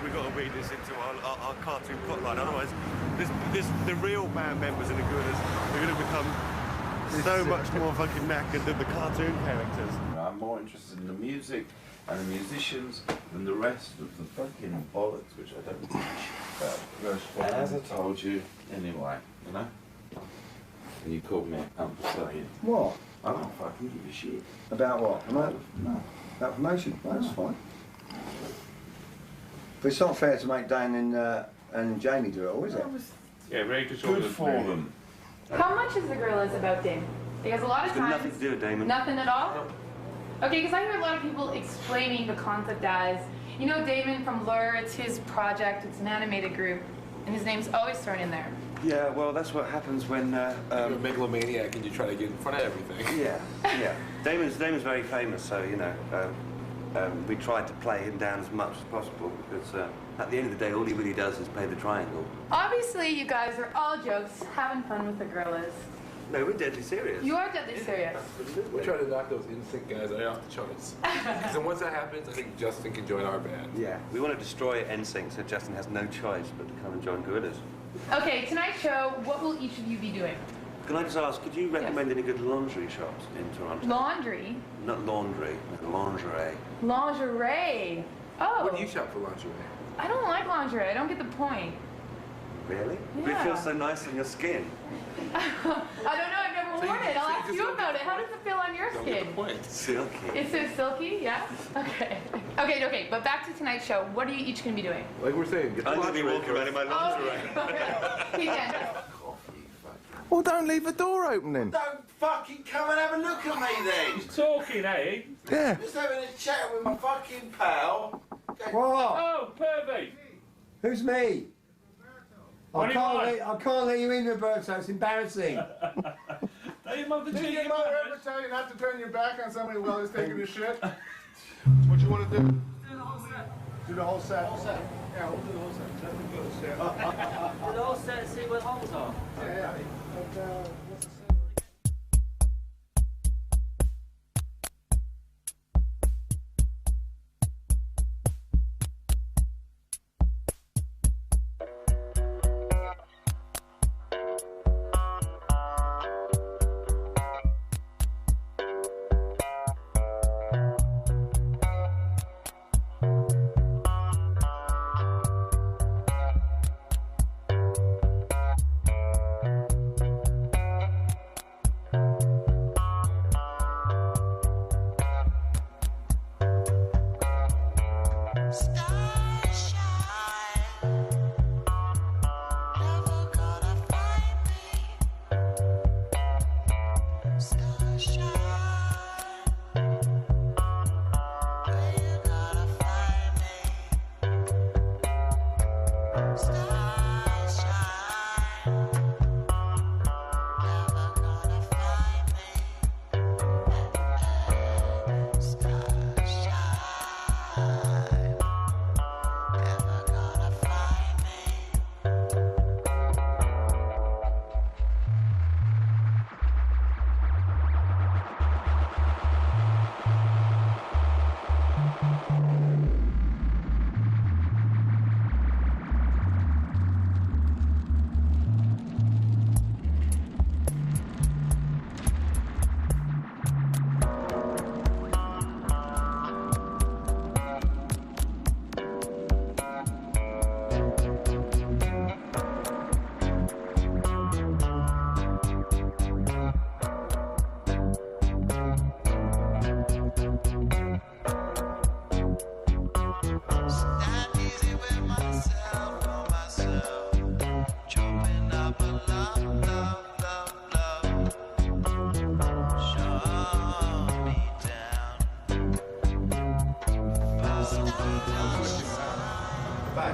We got to read this into our cartoon plotline. Otherwise, the real band members in the Gorillas are going to become so much more fucking knackered than the cartoon characters. I'm more interested in the music and the musicians than the rest of the fucking bollocks, which I don't teach about. As I told you, anyway, you know? And you called me a cunt for saying. What? I don't fucking give a shit. About what? No. About promotion? That's fine. But it's not fair to make Dan and Jamie do it all, is it? Yeah, very good for them. How much is the Gorillas about Damon? Because a lot of It's got times... nothing to do with Damon. Nothing at all? Okay, because I hear a lot of people explaining the concept as, you know, Damon from Lure, it's his project, it's an animated group, and his name's always thrown in there. Yeah, well, that's what happens when... You're a megalomaniac and you try to get in front of everything. Yeah, yeah. Damon's very famous, so, you know, we tried to play him down as much as possible, because at the end of the day, all he really does is play the triangle. Obviously, you guys are all jokes, having fun with the Gorillas. No, we're deadly serious. You are deadly serious. We're trying to knock those NSYNC guys right off the charts. Because then once that happens, I think Justin can join our band. Yeah. We want to destroy NSYNC, so Justin has no choice but to come and join Gorillas. Okay, tonight's show, what will each of you be doing? Can I just ask, could you recommend any good lingerie shops in Toronto? Laundry? Not laundry, lingerie. Lingerie. Oh. What do you shop for lingerie? I don't like lingerie. I don't get the point. Really? Yeah. It feels so nice on your skin. I don't know. I've never worn it. I'll ask you about it. How does it feel on your skin? Silky. It's so silky, yeah? Okay. Okay, but back to tonight's show. What are you each going to be doing? Like we're saying, I'm going to be walking around in my lingerie. Okay. Well, don't leave the door open then. Don't fucking come and have a look at me then. He's talking, eh? Yeah. Just having a chat with my fucking pal. What? Oh, pervy. Who's me? What do you want? I can't let you in, Roberto. It's embarrassing. Hey, mother, Did you your get mother mad? ever tell you not to turn your back on somebody while he's taking a shit? What you want to do? Do the whole set. Yeah, we'll do the whole set. Do the whole set and see what holes are. Yeah.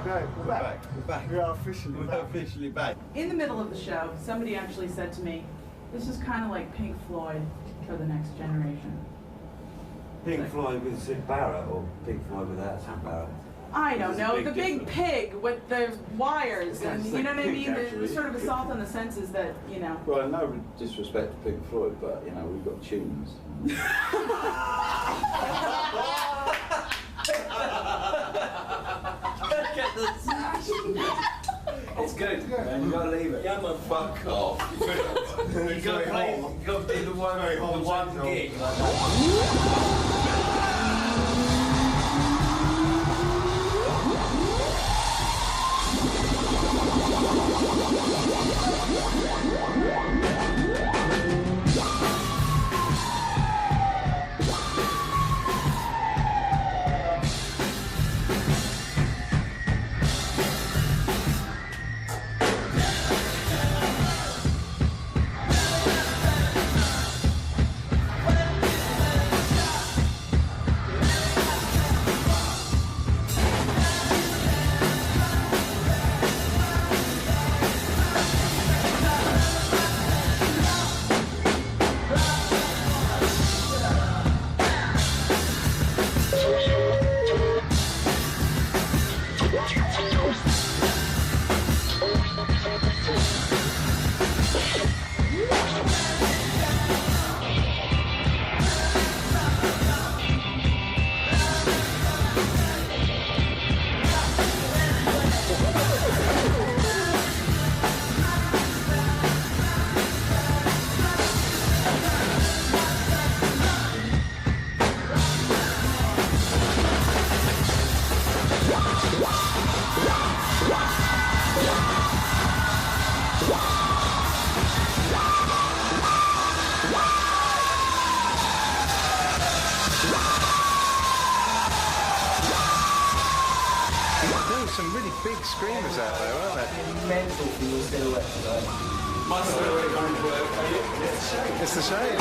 Okay, we're back. We're back. We are officially back. In the middle of the show, somebody actually said to me, this is kind of like Pink Floyd for the next generation. Pink Floyd with Sid Barrett or Pink Floyd without Sid Barrett? I don't know, the big pig with the wires, and you know what I mean? The sort of assault on the senses that, you know. Well, no disrespect to Pink Floyd, but, you know, we've got tunes. It's good, man. You gotta leave it. Yeah, man, fuck off. You gotta play, you gotta do the one gig. Some really big screamers out there, aren't there? Mental for your silhouette today. My silhouette won't work. It's the shame.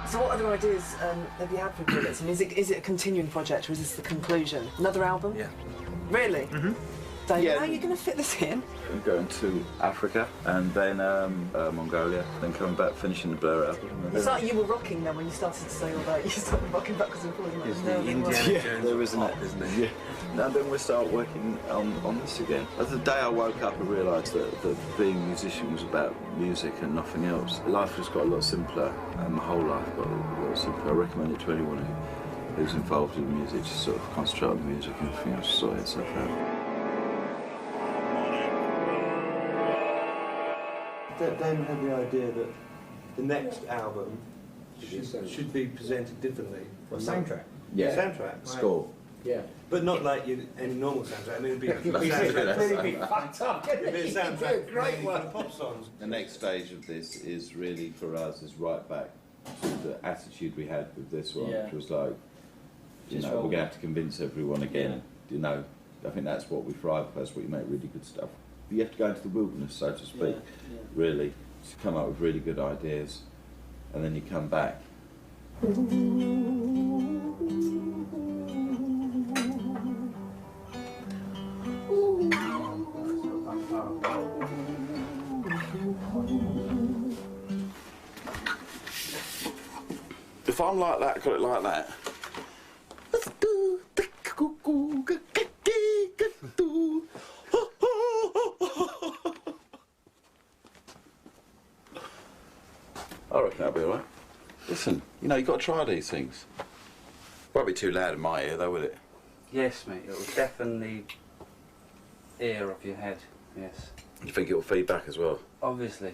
So what other ideas have you had for Bullets? And is it a continuing project, or is this the conclusion? Another album? Yeah. Really? Mm-hmm. David, Yeah. how are you going to fit this in? I'm going to Africa and then Mongolia, then coming back, finishing the Blur album. It's like you were rocking then when you started to say all that. You started rocking backwards and forwards. Is No, the they Indiana weren't. Jones There isn't pop, it? isn't it? Yeah. Now then we'll start working on this again. As the day I woke up, I realised that being a musician was about music and nothing else. Life just got a lot simpler, and my whole life got a lot simpler. I recommend it to anyone who's involved in music, just sort of concentrate on the music and everything else sort itself out. Damon had the idea that the next album should be presented differently. Well, soundtrack. Yeah. Soundtrack. Score. Yeah. But not like any normal soundtrack. I mean, it'd be a Really be fucked up. It'd be a soundtrack Great for one. pop songs. The next stage of this is really for us is right back to the attitude we had with this one, Yeah. which was like, you Just know, roll we're going to with have to convince everyone again. You know, I think that's what we thrive for, that's what you make really good stuff. You have to go into the wilderness, so to speak, really, to come up with really good ideas, and then you come back. If I'm like that, got it like that. I reckon that'll be all right. Listen, you know, you've got to try these things. Won't be too loud in my ear, though, will it? Yes, mate. It will definitely ear off your head. Yes. You think it'll feed back as well? Obviously.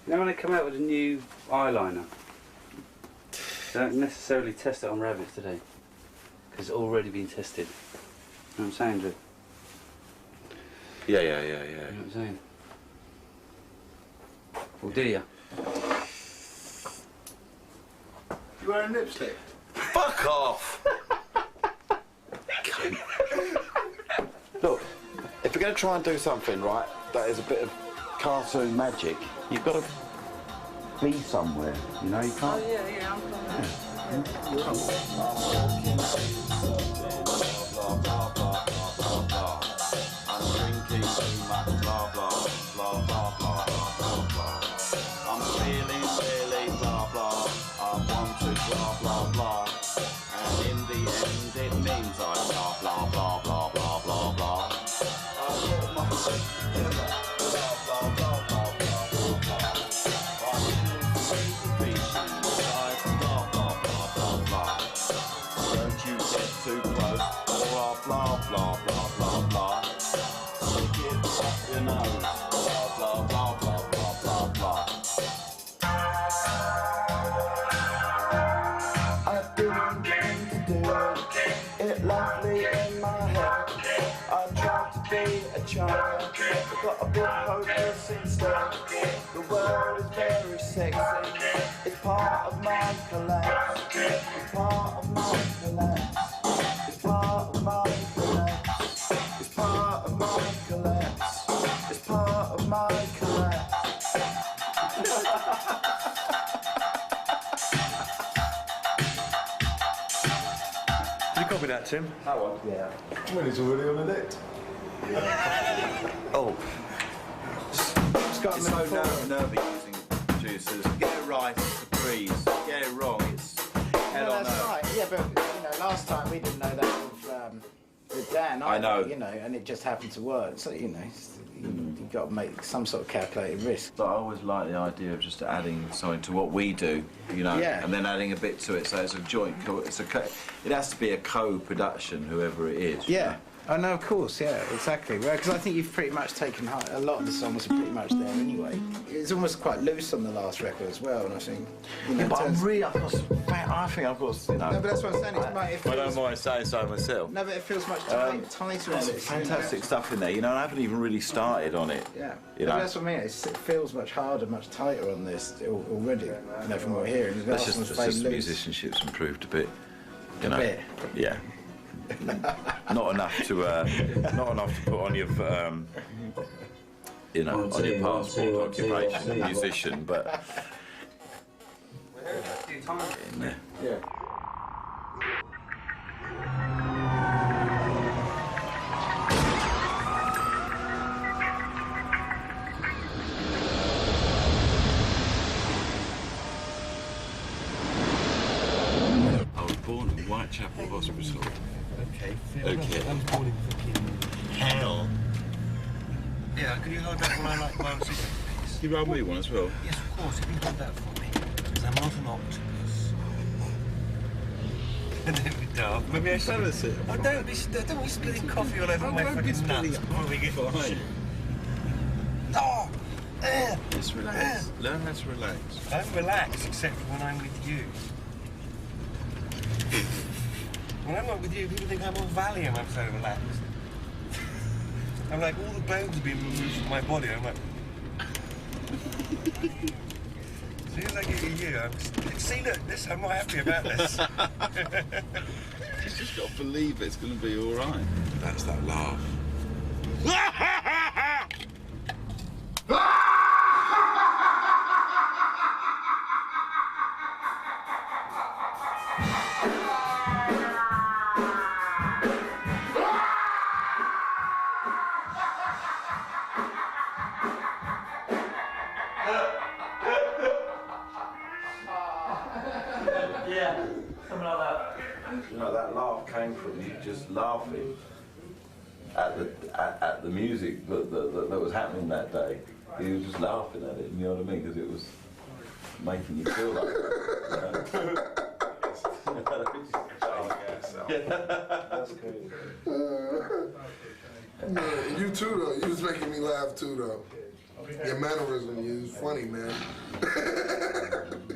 You know when they come out with a new eyeliner, they don't necessarily test it on rabbits today, because it's already been tested. what I'm saying, Drew? Yeah. You know what I'm saying? Well, do you? You wearing lipstick? Fuck off! Look, if you're going to try and do something, right, that is a bit of cartoon magic, you've got to be somewhere, you know, you can't... Oh, yeah, I'm coming. I'm drinking too much, blah, blah, blah, blah, blah, blah, blah. I'm feeling really blah, blah, I want to blah, blah, blah. And in the end it means I blah, blah, blah, blah, blah, blah, blah. I put my shit together, blah, blah, blah, blah, blah, blah, blah. I'm in the beach inside, blah, blah, blah, blah, blah. Don't you get too close, or I'll blah, blah, blah, blah, blah. Stick it up your nose, blah, blah, blah, blah, blah, blah, blah. I didn't mean to do it lovely in my head. I tried to be a child, but got a bit hopeless instead. The world is very sexy, it's part of my collapse. It's part of my collapse. It's part of my collapse. It's part of my collapse. It's part of my collapse. Did you copy that, Tim? That one? Yeah. When it's already on the net. Oh. It's so nervy using producers. Get it right, it's a breeze. Get it wrong, it's hell on that's earth. right. Yeah, but you know, last time we didn't know that with Dan. I know. You know, and it just happened to work. So you know, you've got to make some sort of calculated risk. But I always like the idea of just adding something to what we do, you know, Yeah. and then adding a bit to it. So it's a joint. It has to be a co-production, whoever it is. Yeah. Oh no, of course, yeah, exactly. Well, because I think you've pretty much taken a lot of the songs are pretty much there anyway. It's almost quite loose on the last record as well, and I think. You know, Yeah, but I think I've got, you know. No, but that's what I'm saying. I don't mind saying so myself. No, but it feels much tighter. There's some fantastic stuff in there, you know, and I haven't even really started on it. Yeah, You know. that's what I mean. It feels much harder, much tighter on this already. You know, from what we're hearing. That's just the musicianship's improved a bit. You know. bit? Yeah. Not enough to put on your, you know, on your passport occupation, musician, but. In there. Yeah. I was born in Whitechapel Hospital. Okay, Okay. I was born in fucking hell. Yeah, can you hold that when I was sitting? You roll me one as well? Yes, of course, if you hold that for me. Because I'm not an octopus. Don't be daft. Maybe I should. Oh, don't be spilling coffee all over my fucking nuts before we get behind. Oh! Just relax. Learn how to relax. I'm relaxed, except for when I'm with you. When I'm not with you, people think I'm on Valium, I'm so relaxed. I'm like, all the bones have been removed from my body, I'm like... As soon as I get you, I'm just... See, look, I'm not happy about this. You just got to believe it's going to be all right. That's that laugh. Yeah, something like that. You know, that laugh came from you just laughing at the music that was happening that day. You were just laughing at it, you know what I mean? Because it was making you feel like That's crazy. You too, though. You was making me laugh too, though. Your mannerism, you was funny, man.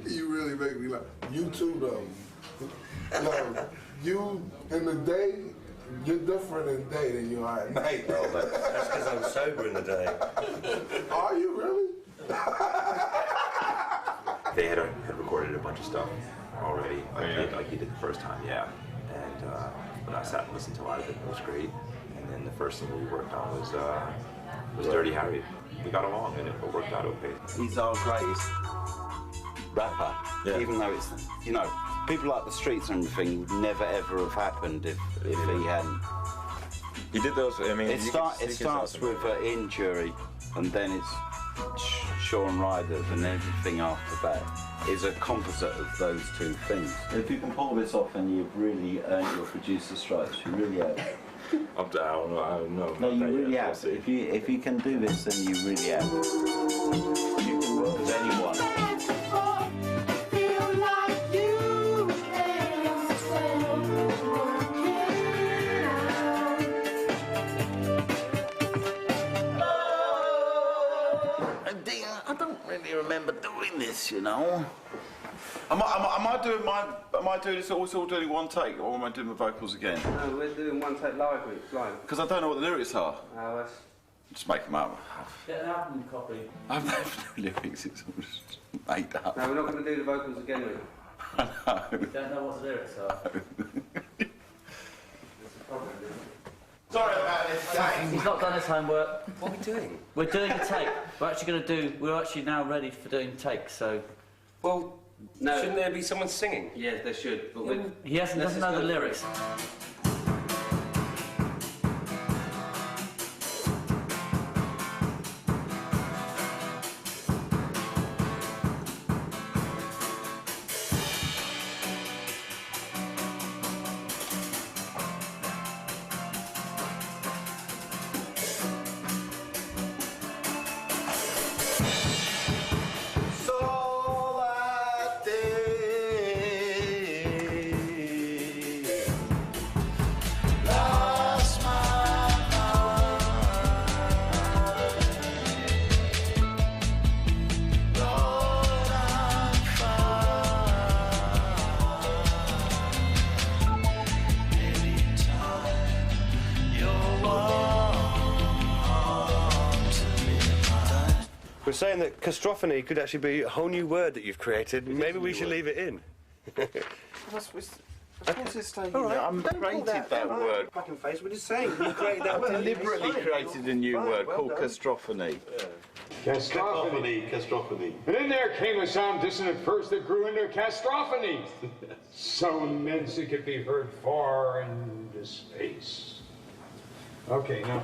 You really make me laugh. You too, though. No, you in the day You're different in the day than you are at night. Oh, that's because I'm sober in the day. Are you really? They had recorded a bunch of stuff already, like you did the first time, yeah. And but I sat and listened to a lot of it. It was great. And then the first thing we worked on was Dirty Harry. We got along, and it worked out okay. He's our greatest rapper, even though it's, you know, people like the Streets and everything would never ever have happened if he hadn't. He did those. I mean, it starts with Injury, and then it's Shawn Riders, and everything after that is a composite of those two things. If you can pull this off, then you've really earned your producer stripes. You really have. I'm down. I don't know. No, you really have. If you can do this, then you really have. You can work with anyone. I don't really remember doing this, you know. Am I doing this all doing one take, or am I doing the vocals again? No, we're doing one take live. Because I don't know what the lyrics are. Oh, that's... Just make them up. Get an album copy. I've no lyrics, it's all just made up. No, we're not going to do the vocals again, Luke. I know. You don't know what the lyrics are. Sorry about this, guys. He's not done his homework. What are we doing? We're doing a take. We're actually now ready for doing takes, so... Well, no. Shouldn't there be someone singing? Yes, there should, but he doesn't know the lyrics. We're saying that castrophony could actually be a whole new word that you've created. Maybe we should leave it in. What's this taking? All right. I created that word. Back in face, we're just saying you created that word. Deliberately created a new word called castrophony. Castrophony. And in there came a sound distant at first that grew into castrophony. So immense it could be heard far into space. Okay, now.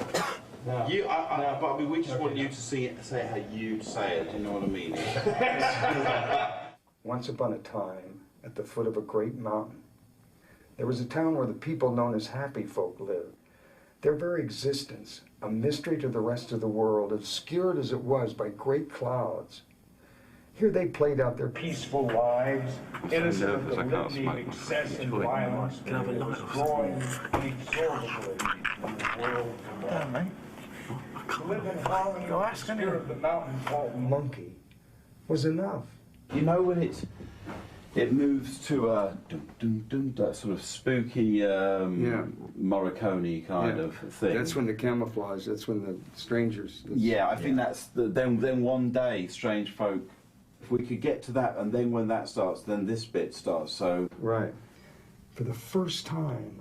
But we just want you to say it how you say it. Do you know what I mean? Once upon a time, at the foot of a great mountain, there was a town where the people known as happy folk lived. Their very existence, a mystery to the rest of the world, obscured as it was by great clouds. Here they played out their peaceful lives, innocent of the litany of excess and violence that was growing inexorably in the world below. To live in harmony with the spirit of the mountain called monkey was enough. You know when it moves to a that sort of spooky Morricone kind of thing. That's when the camouflage. That's when the strangers. Yeah, I think that's then one day Strange Folk. If we could get to that, and then when that starts, then this bit starts. So right. For the first time,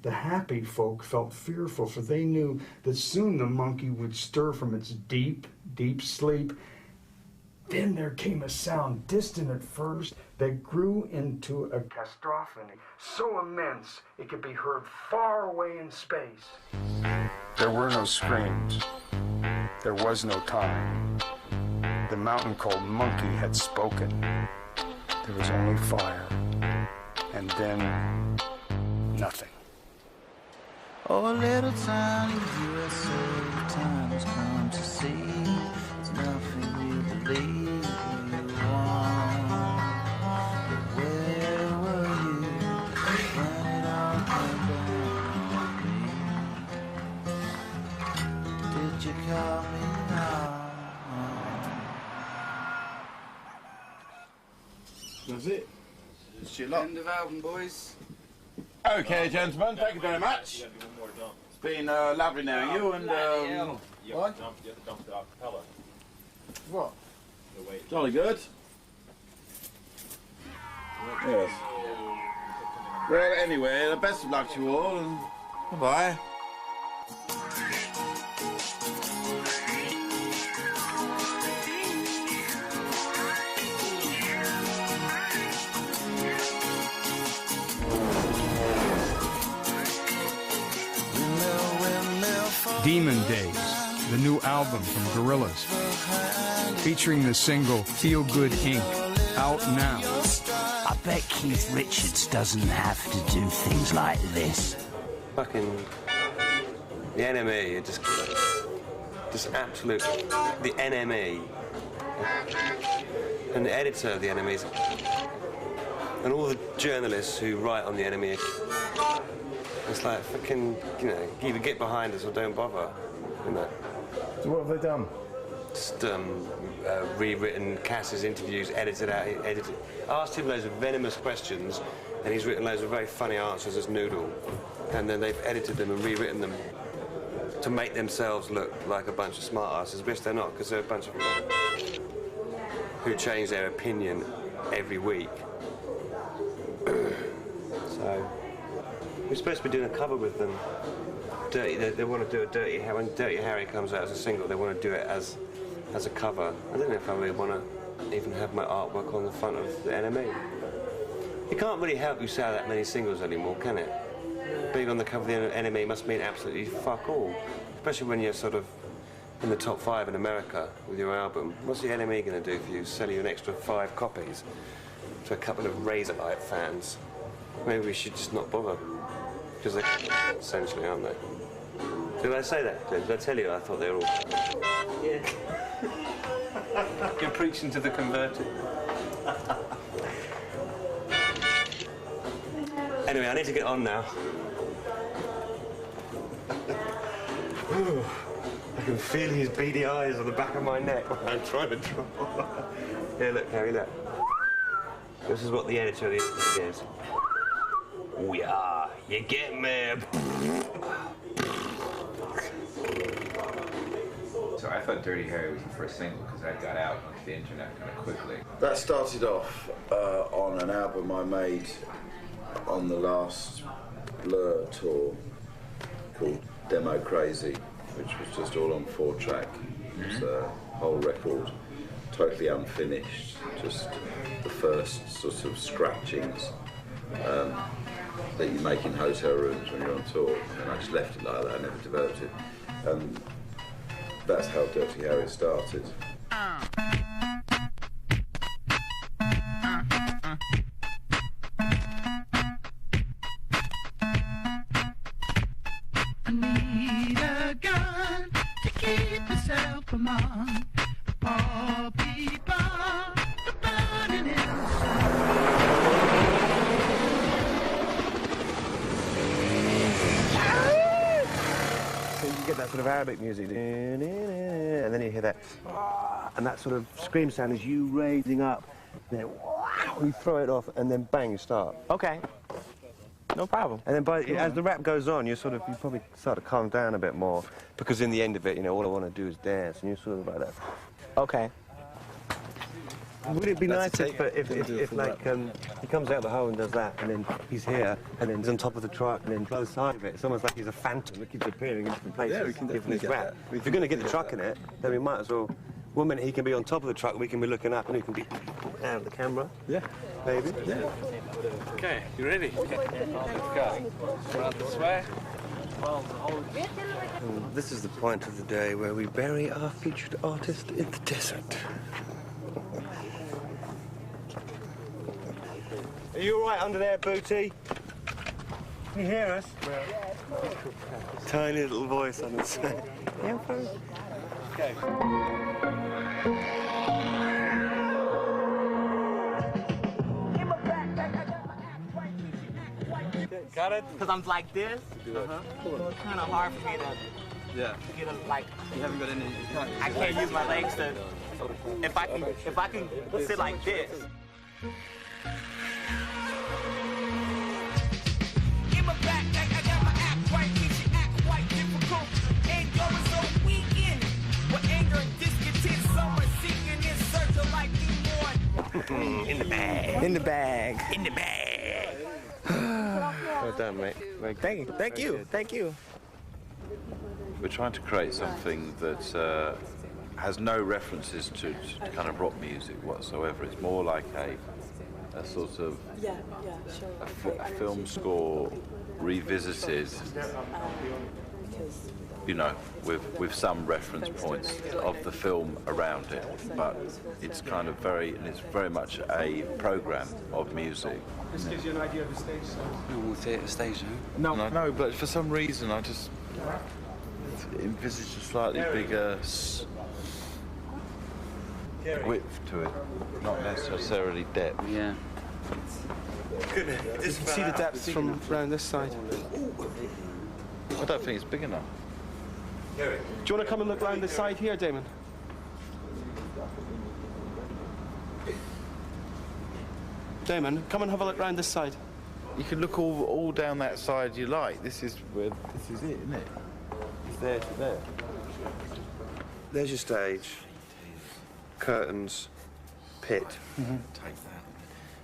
the happy folk felt fearful, for they knew that soon the monkey would stir from its deep, deep sleep. Then there came a sound, distant at first, that grew into a castrophony, so immense it could be heard far away in space. There were no screams. There was no time. The mountain called Monkey had spoken. There was only fire. And then nothing. Oh, little tiny USA, time has come to see. There's nothing you believe you want. But where were you when it all came down to me? Did you call me now? That's it. End of album, boys. Okay, gentlemen, thank you very much. It's been lovely knowing you, and what? What? Jolly good. Yes. Well, anyway, the best of luck to you all, and bye-bye. Demon Days, the new album from Gorillaz, featuring the single Feel Good Inc., out now. I bet Keith Richards doesn't have to do things like this. Fucking the NME, just absolute, the NME, and the editor of the NME, and all the journalists who write on the NME. It's like fucking, you know, either get behind us or don't bother, you know. So what have they done? Just rewritten Cass's interviews, edited out, asked him loads of venomous questions, and he's written loads of very funny answers as Noodle. And then they've edited them and rewritten them to make themselves look like a bunch of smart asses, which they're not, because they're a bunch of who change their opinion every week. So we're supposed to be doing a cover with them. They want to do a Dirty Harry. When Dirty Harry comes out as a single, they want to do it as a cover. I don't know if I really want to even have my artwork on the front of the NME. It can't really help you sell that many singles anymore, can it? Being on the cover of the NME must mean absolutely fuck all, especially when you're sort of in the top 5 in America with your album. What's the NME going to do for you? Sell you an extra 5 copies to a couple of Razorlight fans? Maybe we should just not bother, because they're essentially, aren't they? Did I say that? Did I tell you I thought they were all... Yeah. You're preaching to the converted. Anyway, I need to get on now. I can feel his beady eyes on the back of my neck when I'm trying to draw. Here, look, Harry, look. This is what the editor of the is. Oh yeah, you get me. So I thought Dirty Harry was the first single because that got out onto the internet kind of quickly. That started off on an album I made on the last Blur tour called Demo Crazy, which was just all on 4-track. It was a whole record, totally unfinished, just the first sort of scratchings that you make in hotel rooms when you're on tour. And I just left it like that, I never developed it. And that's how Dirty Harry started. I need a gun to keep myself among the poor people, the burning So you get that sort of Arabic music, and then you hear that, and that sort of scream sound is you raising up, then you throw it off, and then bang, you start. Okay. No problem. And then as the rap goes on, you probably start to calm down a bit more, because in the end of it, you know, all I want to do is dance, and you're sort of like that. Okay. Would it be nice if like, he comes out the hole and does that, and then he's here, and then he's on top of the truck, and then the other side of it, it's almost like he's a phantom that keeps appearing in different places. Yeah, we can definitely get that. If you're going to get the truck in it, then we might as well. One minute he can be on top of the truck, we can be looking up, and he can be out of the camera. Yeah. Maybe. Yeah. Okay, you ready? Let's go. Run out this way. And this is the point of the day where we bury our featured artist in the desert. Are you all right under there, Booty? Can you hear us? Tiny little voice on the side. Yeah, fine. Okay. Got it? Because I'm like this. So it's kind of hard for me to get a, like. You haven't got any. I can't use my legs to. If I can sit like this. bag. In the bag. In the bag. Well done, mate. Thank you. Thank you. We're trying to create something that has no references to kind of rock music whatsoever. It's more like a sort of a film score revisited, you know, with some reference points of the film around it, but it's kind of it's very much a program of music. This gives you an idea of the stage size. Normal theatre stage, No, but for some reason I just envisaged a slightly bigger width to it, not necessarily depth. Yeah. You can see the depths from around this side. I don't think it's big enough. Do you want to come and look around this side here, Damon? Damon, come and have a look around this side. You can look all down that side you like. This is it, isn't it? It's there to there. There's your stage. Curtains. Pit. Take that.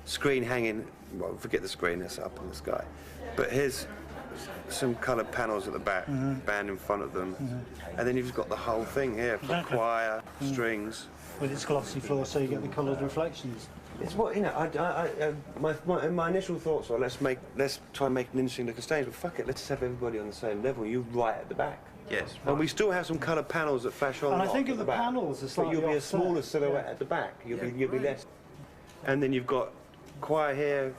Screen hanging. Well, forget the screen. That's up in the sky. But here's some coloured panels at the back, band in front of them, and then you've got the whole thing here for choir, strings. With its glossy floor, so you get the coloured reflections. It's what, you know. My initial thoughts were let's try and make an interesting looking stage. But fuck it, let's just have everybody on the same level. You right at the back. Yes. And we still have some coloured panels that flash on. And I off think at of the back. panels as but slightly you'll be a offset. smaller silhouette at the back. You'll be less. And then you've got choir here.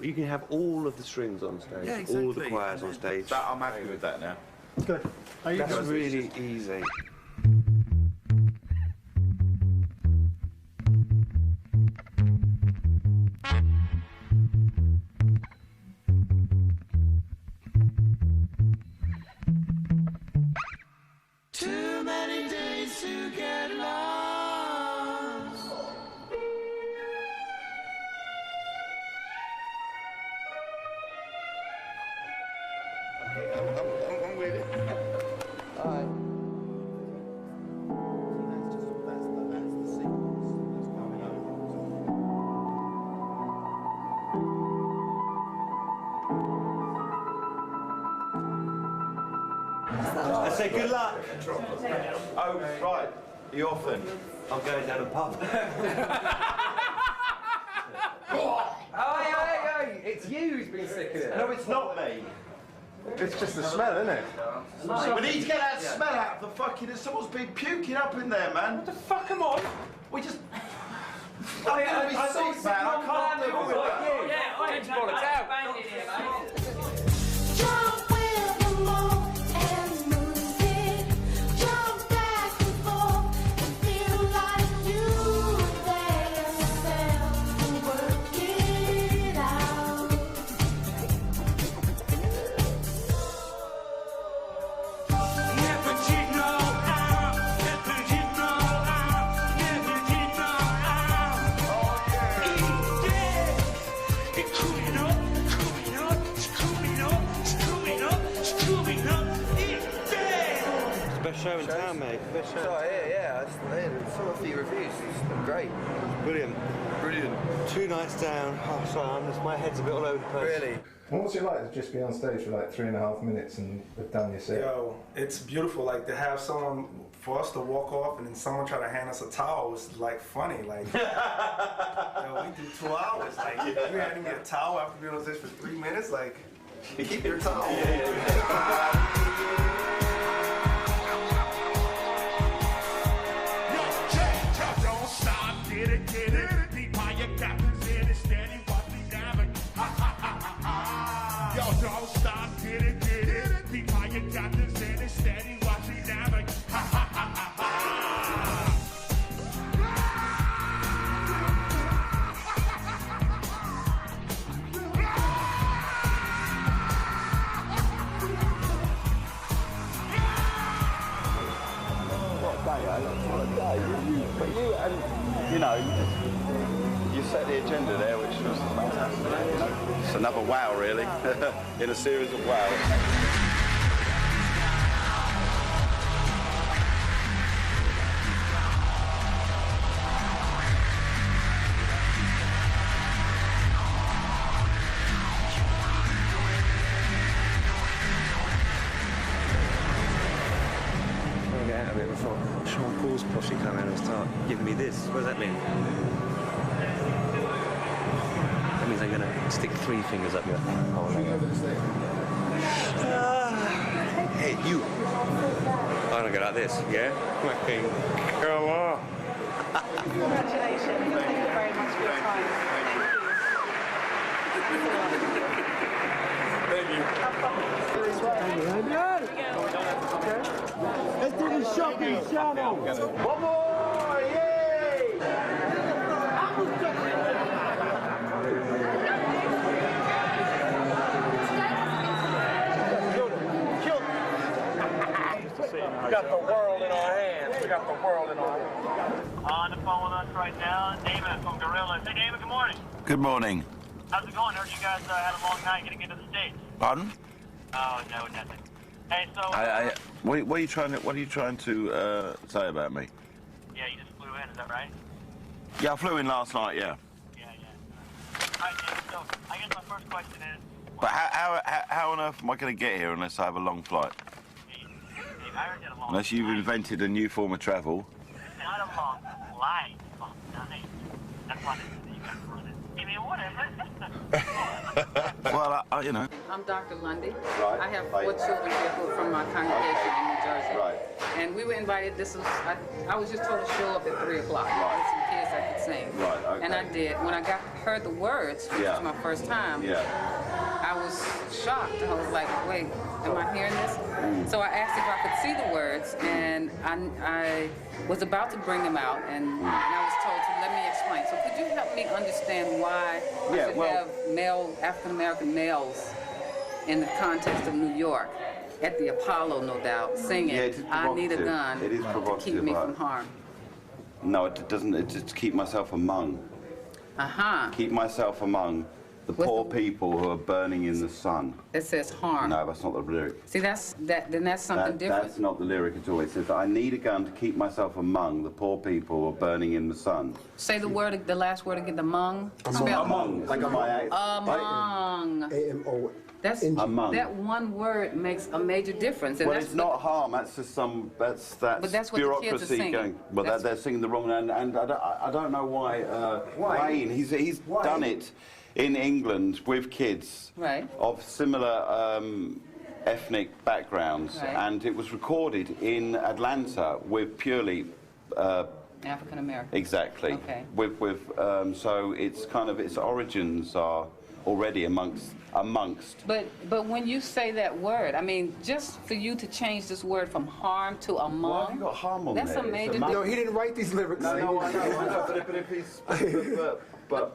You can have all of the strings on stage. Yeah, exactly. All the choirs on stage. I'm happy with that now. Good. That's really easy. Too many days to get lost. I'm with it. All right. I say good luck. Oh, right. You off then? I'm going down the pub. Hey, it's you who's been sick of it. No, it's not me. It's just the smell, isn't it? We need to get that smell out of the fucking... Someone's been puking up in there, man. What the fuck, come on? We just... I'm gonna be sick, man. I can't do it with that. Yeah, I ain't bollocks out. Jump with the moon and move it. Jump back and forth and feel like you there yourself and work it out. Never cheat no out. Never cheat no out. Never cheat no out. Yeah. It's coming up, coming up, it's coming up, it's coming up, it's coming up. It's there. It's the best show in town, mate. Best show. Oh, yeah. I saw a few reviews. It's great. Brilliant. Brilliant. 2 nights down. Oh, sorry, my head's a bit all over the place. Really? What was it like to just be on stage for like 3.5 minutes and have done your set? Yo, it's beautiful. Like to have someone, for us to walk off and then someone try to hand us a towel was like funny. Like, yo, we do 2 hours. Like, you handing me a towel after being on stage for 3 minutes. Like, keep your towel. Don't stop, get it, get it. Be by your captains in it, steady, watch me navigate. Yo, don't stop, get it, get it. Be by your captains in it, steady, watch me navigate. But you know, you set the agenda there, which was fantastic. You know, it's another wow, really, in a series of wows. Sean Paul's posse come in and start giving me this. What does that mean? That means I'm going to stick 3 fingers up your hole. Hey, you. I'm going to go like this, yeah? Fucking come on. Congratulations. Thank you very much for your time. Thank you. Let's do the shopping channel. One more! Yay! We got the world in our hands. We got the world in our hands. On the phone with us right now, David from Gorillas. Hey, David, good morning. Good morning. How's it going? Heard you guys had a long night getting into the States. Pardon? Oh, no, nothing. Hey, so... What are you trying to say about me? Yeah, you just flew in, is that right? Yeah, I flew in last night. Yeah. All right, David, so I guess my first question is... But how on earth am I going to get here unless I have a long flight? Dave, I heard you had a long Unless you've invented a new form of travel. It's not a long flight. Long night. That's why you got to run it. I mean, whatever. Well, you know. I'm Dr. Lundy. Right. I have 4 children here who are from my congregation in New Jersey. Right. And we were invited. I was just told to show up at 3 o'clock with some kids that could sing. Right. Okay. And I did. When I heard the words, which was my first time, I was shocked. I was like, wait, am I hearing this? So I asked if I could see the words, and I was about to bring them out, and I was told to let me explain. So could you help me understand why I should have African-American males in the context of New York, at the Apollo, no doubt, singing, I need a gun to keep me from harm? No, it doesn't. It's just to keep myself among. Keep myself among the poor people who are burning in the sun. It says harm. No, that's not the lyric. See, then that's something different. That's not the lyric at all. It says, I need a gun to keep myself among the poor people who are burning in the sun. Say the last word again, among. Among. Like among. A-M-O. That's among. That one word makes a major difference. And Well, it's not harm. That's just that's But that's what the kids are bureaucracy singing. going. Well, they're singing the wrong, and I don't know why. Wayne, he's done it in England with kids of similar ethnic backgrounds, and it was recorded in Atlanta with purely African American. Exactly. Okay. So it's kind of its origins are already amongst. But when you say that word, I mean, just for you to change this word from harm to among. Why have you got harm on that's there? a major No, he didn't write these lyrics. No, I know. But if he's but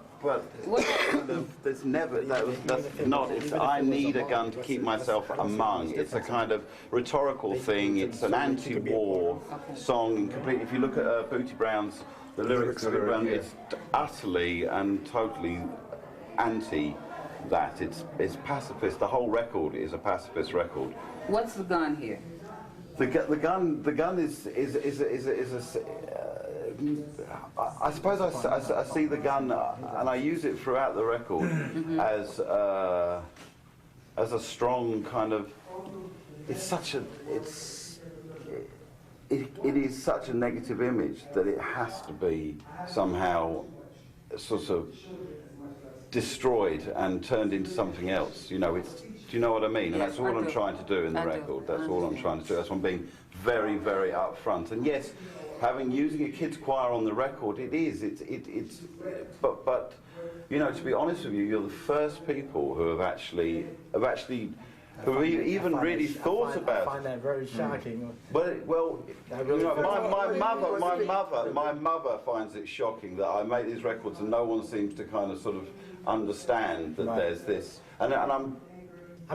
there's never that's not. It's I need a gun to keep myself among. It's a kind of rhetorical thing. It's an anti-war song. Completely. If you look at Booty Brown's the lyrics of Booty Brown, it's utterly and totally anti. That it's pacifist. The whole record is a pacifist record. What's the gun here? The gun is I suppose I see the gun and I use it throughout the record as a strong kind of. It is such a negative image that it has to be somehow sort of destroyed and turned into something else. You know, do you know what I mean? And that's all I'm trying to do in the record. That's all I'm trying to do. That's why I'm being very, very upfront. And yes, using a kids' choir on the record, but you know, to be honest with you, you're the first people who have actually even really thought about. I find that very shocking. Well, you know, my mother finds it shocking that I make these records and no one seems to kind of sort of understand that there's this. And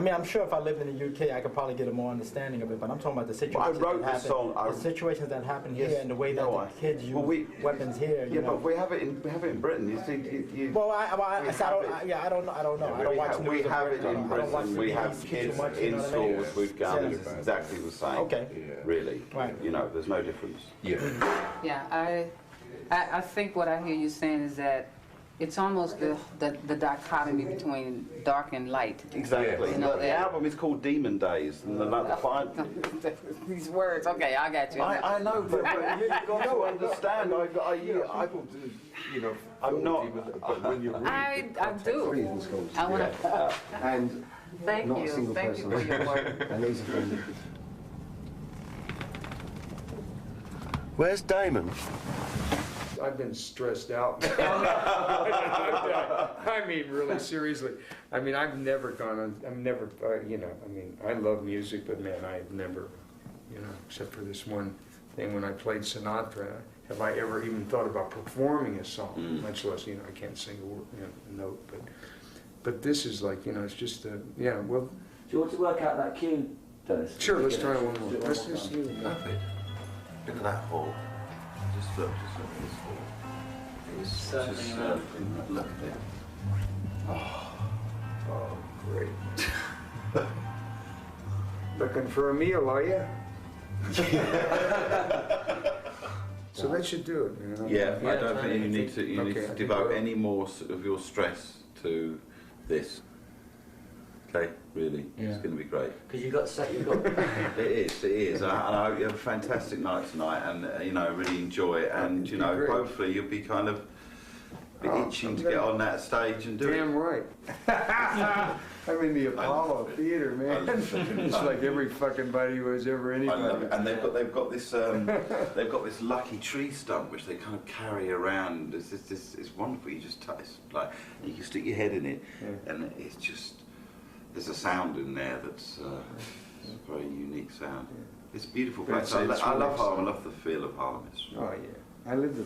I'm sure if I lived in the UK, I could probably get a more understanding of it. But I'm talking about the situations the situations that happen here and the way that the kids use weapons here. Yeah, but we have it in Britain. You see, I don't know. I don't watch news. We have it in Britain. We have kids in schools with guns. It's exactly the same. Okay. Really. Right. You know, there's no difference. Yeah, I think what I hear you saying is that It's almost the dichotomy between dark and light. Exactly. You know, The album is called Demon Days, and these words. Okay, I got you. I know, but you've got to understand. I'm not. But when you read I do. I want to. And thank not you. a single Thank person. you for your work. And these are from. Where's Damon? I've been stressed out. I mean, really seriously. I mean, I've never gone on, I've never, you know, I mean, I love music, but man, I've never, you know, except for this one thing when I played Sinatra, have I ever even thought about performing a song, much less, you know, I can't sing a, word, you know, a note, but this is like, you know, it's just, yeah, well. Do you want to work out that cue, Dennis? Sure, let's try one more. Let's just do it. Perfect. Look at that hall. Just look at this hall. It's just look at it. Oh, great. Looking for a meal, are you? So that should do it. You know? Yeah, I don't think you need to. You need to devote any more of your stress to this. Okay, really, it's going to be great. Because you've got to set. You've got. It is. And I hope you have a fantastic night tonight, and you know, really enjoy it. And you know, hopefully you'll be kind of itching to get on that stage and do it. Damn right. I'm in the Apollo Theater, man. It's like every fucking buddy who has ever anybody. And they've got this lucky tree stump which they kind of carry around. It's wonderful. You just touch, like you can stick your head in it, and it's just there's a sound in there that's a very unique sound. It's a beautiful place. I love Harlem. I love the feel of Harlem. Oh yeah, I lived there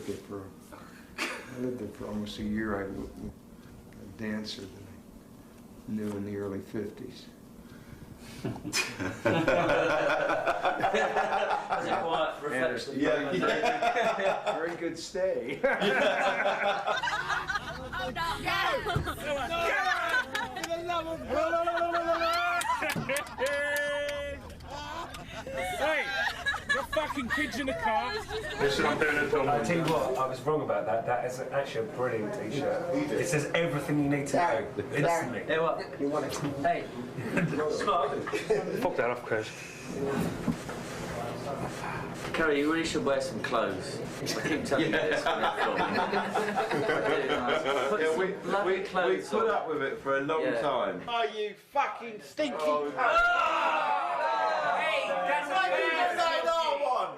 for almost a year. I was a dancer that I knew in the early 50s. That's a quiet reflection. Yeah. Very good stay. Hey, your fucking kids in the car. Listen, I'm doing it till I tell you what, I was wrong about that. That is actually a brilliant t-shirt. It says everything you need to know instantly. Hey, what? You want it? Hey, Scott. Fuck that off, Chris. Kerry, you really should wear some clothes. I keep telling you this. We put up with it for a long time. Are you fucking stinky? Hey, that's why you get that one.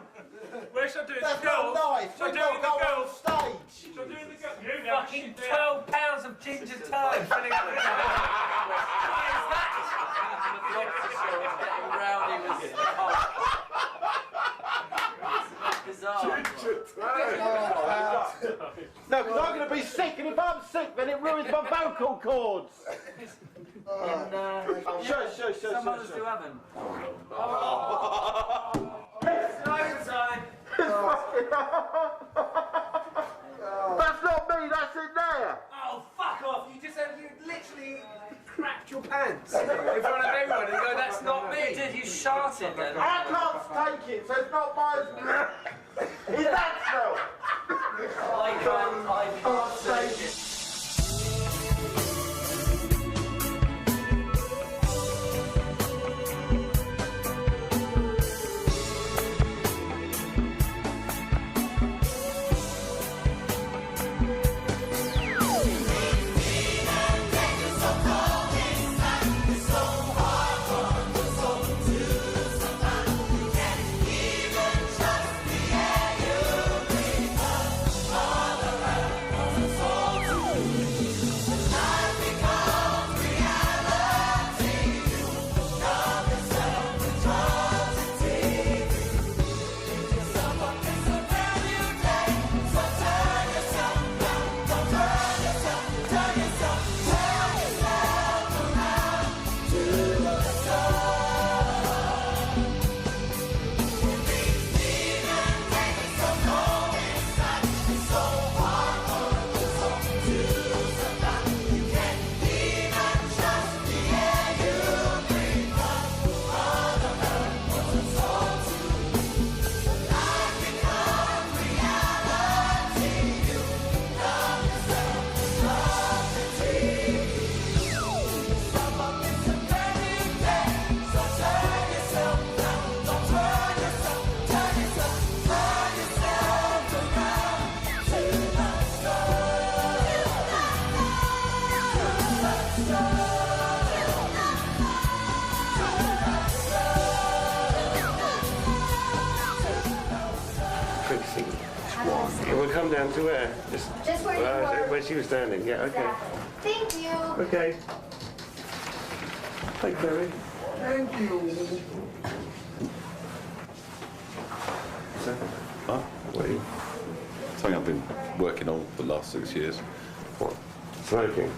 Where should I do it? That's not nice. Should I do it the girls' stage? Should I do it the girls? You fucking 12 pounds of ginger toe filling up the No, because I'm going to be sick, and if I'm sick, then it ruins my vocal cords. Sure. Some others do have them. That's not me, that's in there. Oh, fuck off. You literally crapped your pants in front of everyone and go, that's not me. Did you sharted then? I can't take it, so it's not my... Is that so? I can't take it. Even trust the air you We'll come down to where? Just where you were. Where she was standing. Yeah. Okay. Thank you. Okay. Thanks, Mary. Thank you. Huh? What are you? Something I've been working on for the last 6 years. What? Smoking.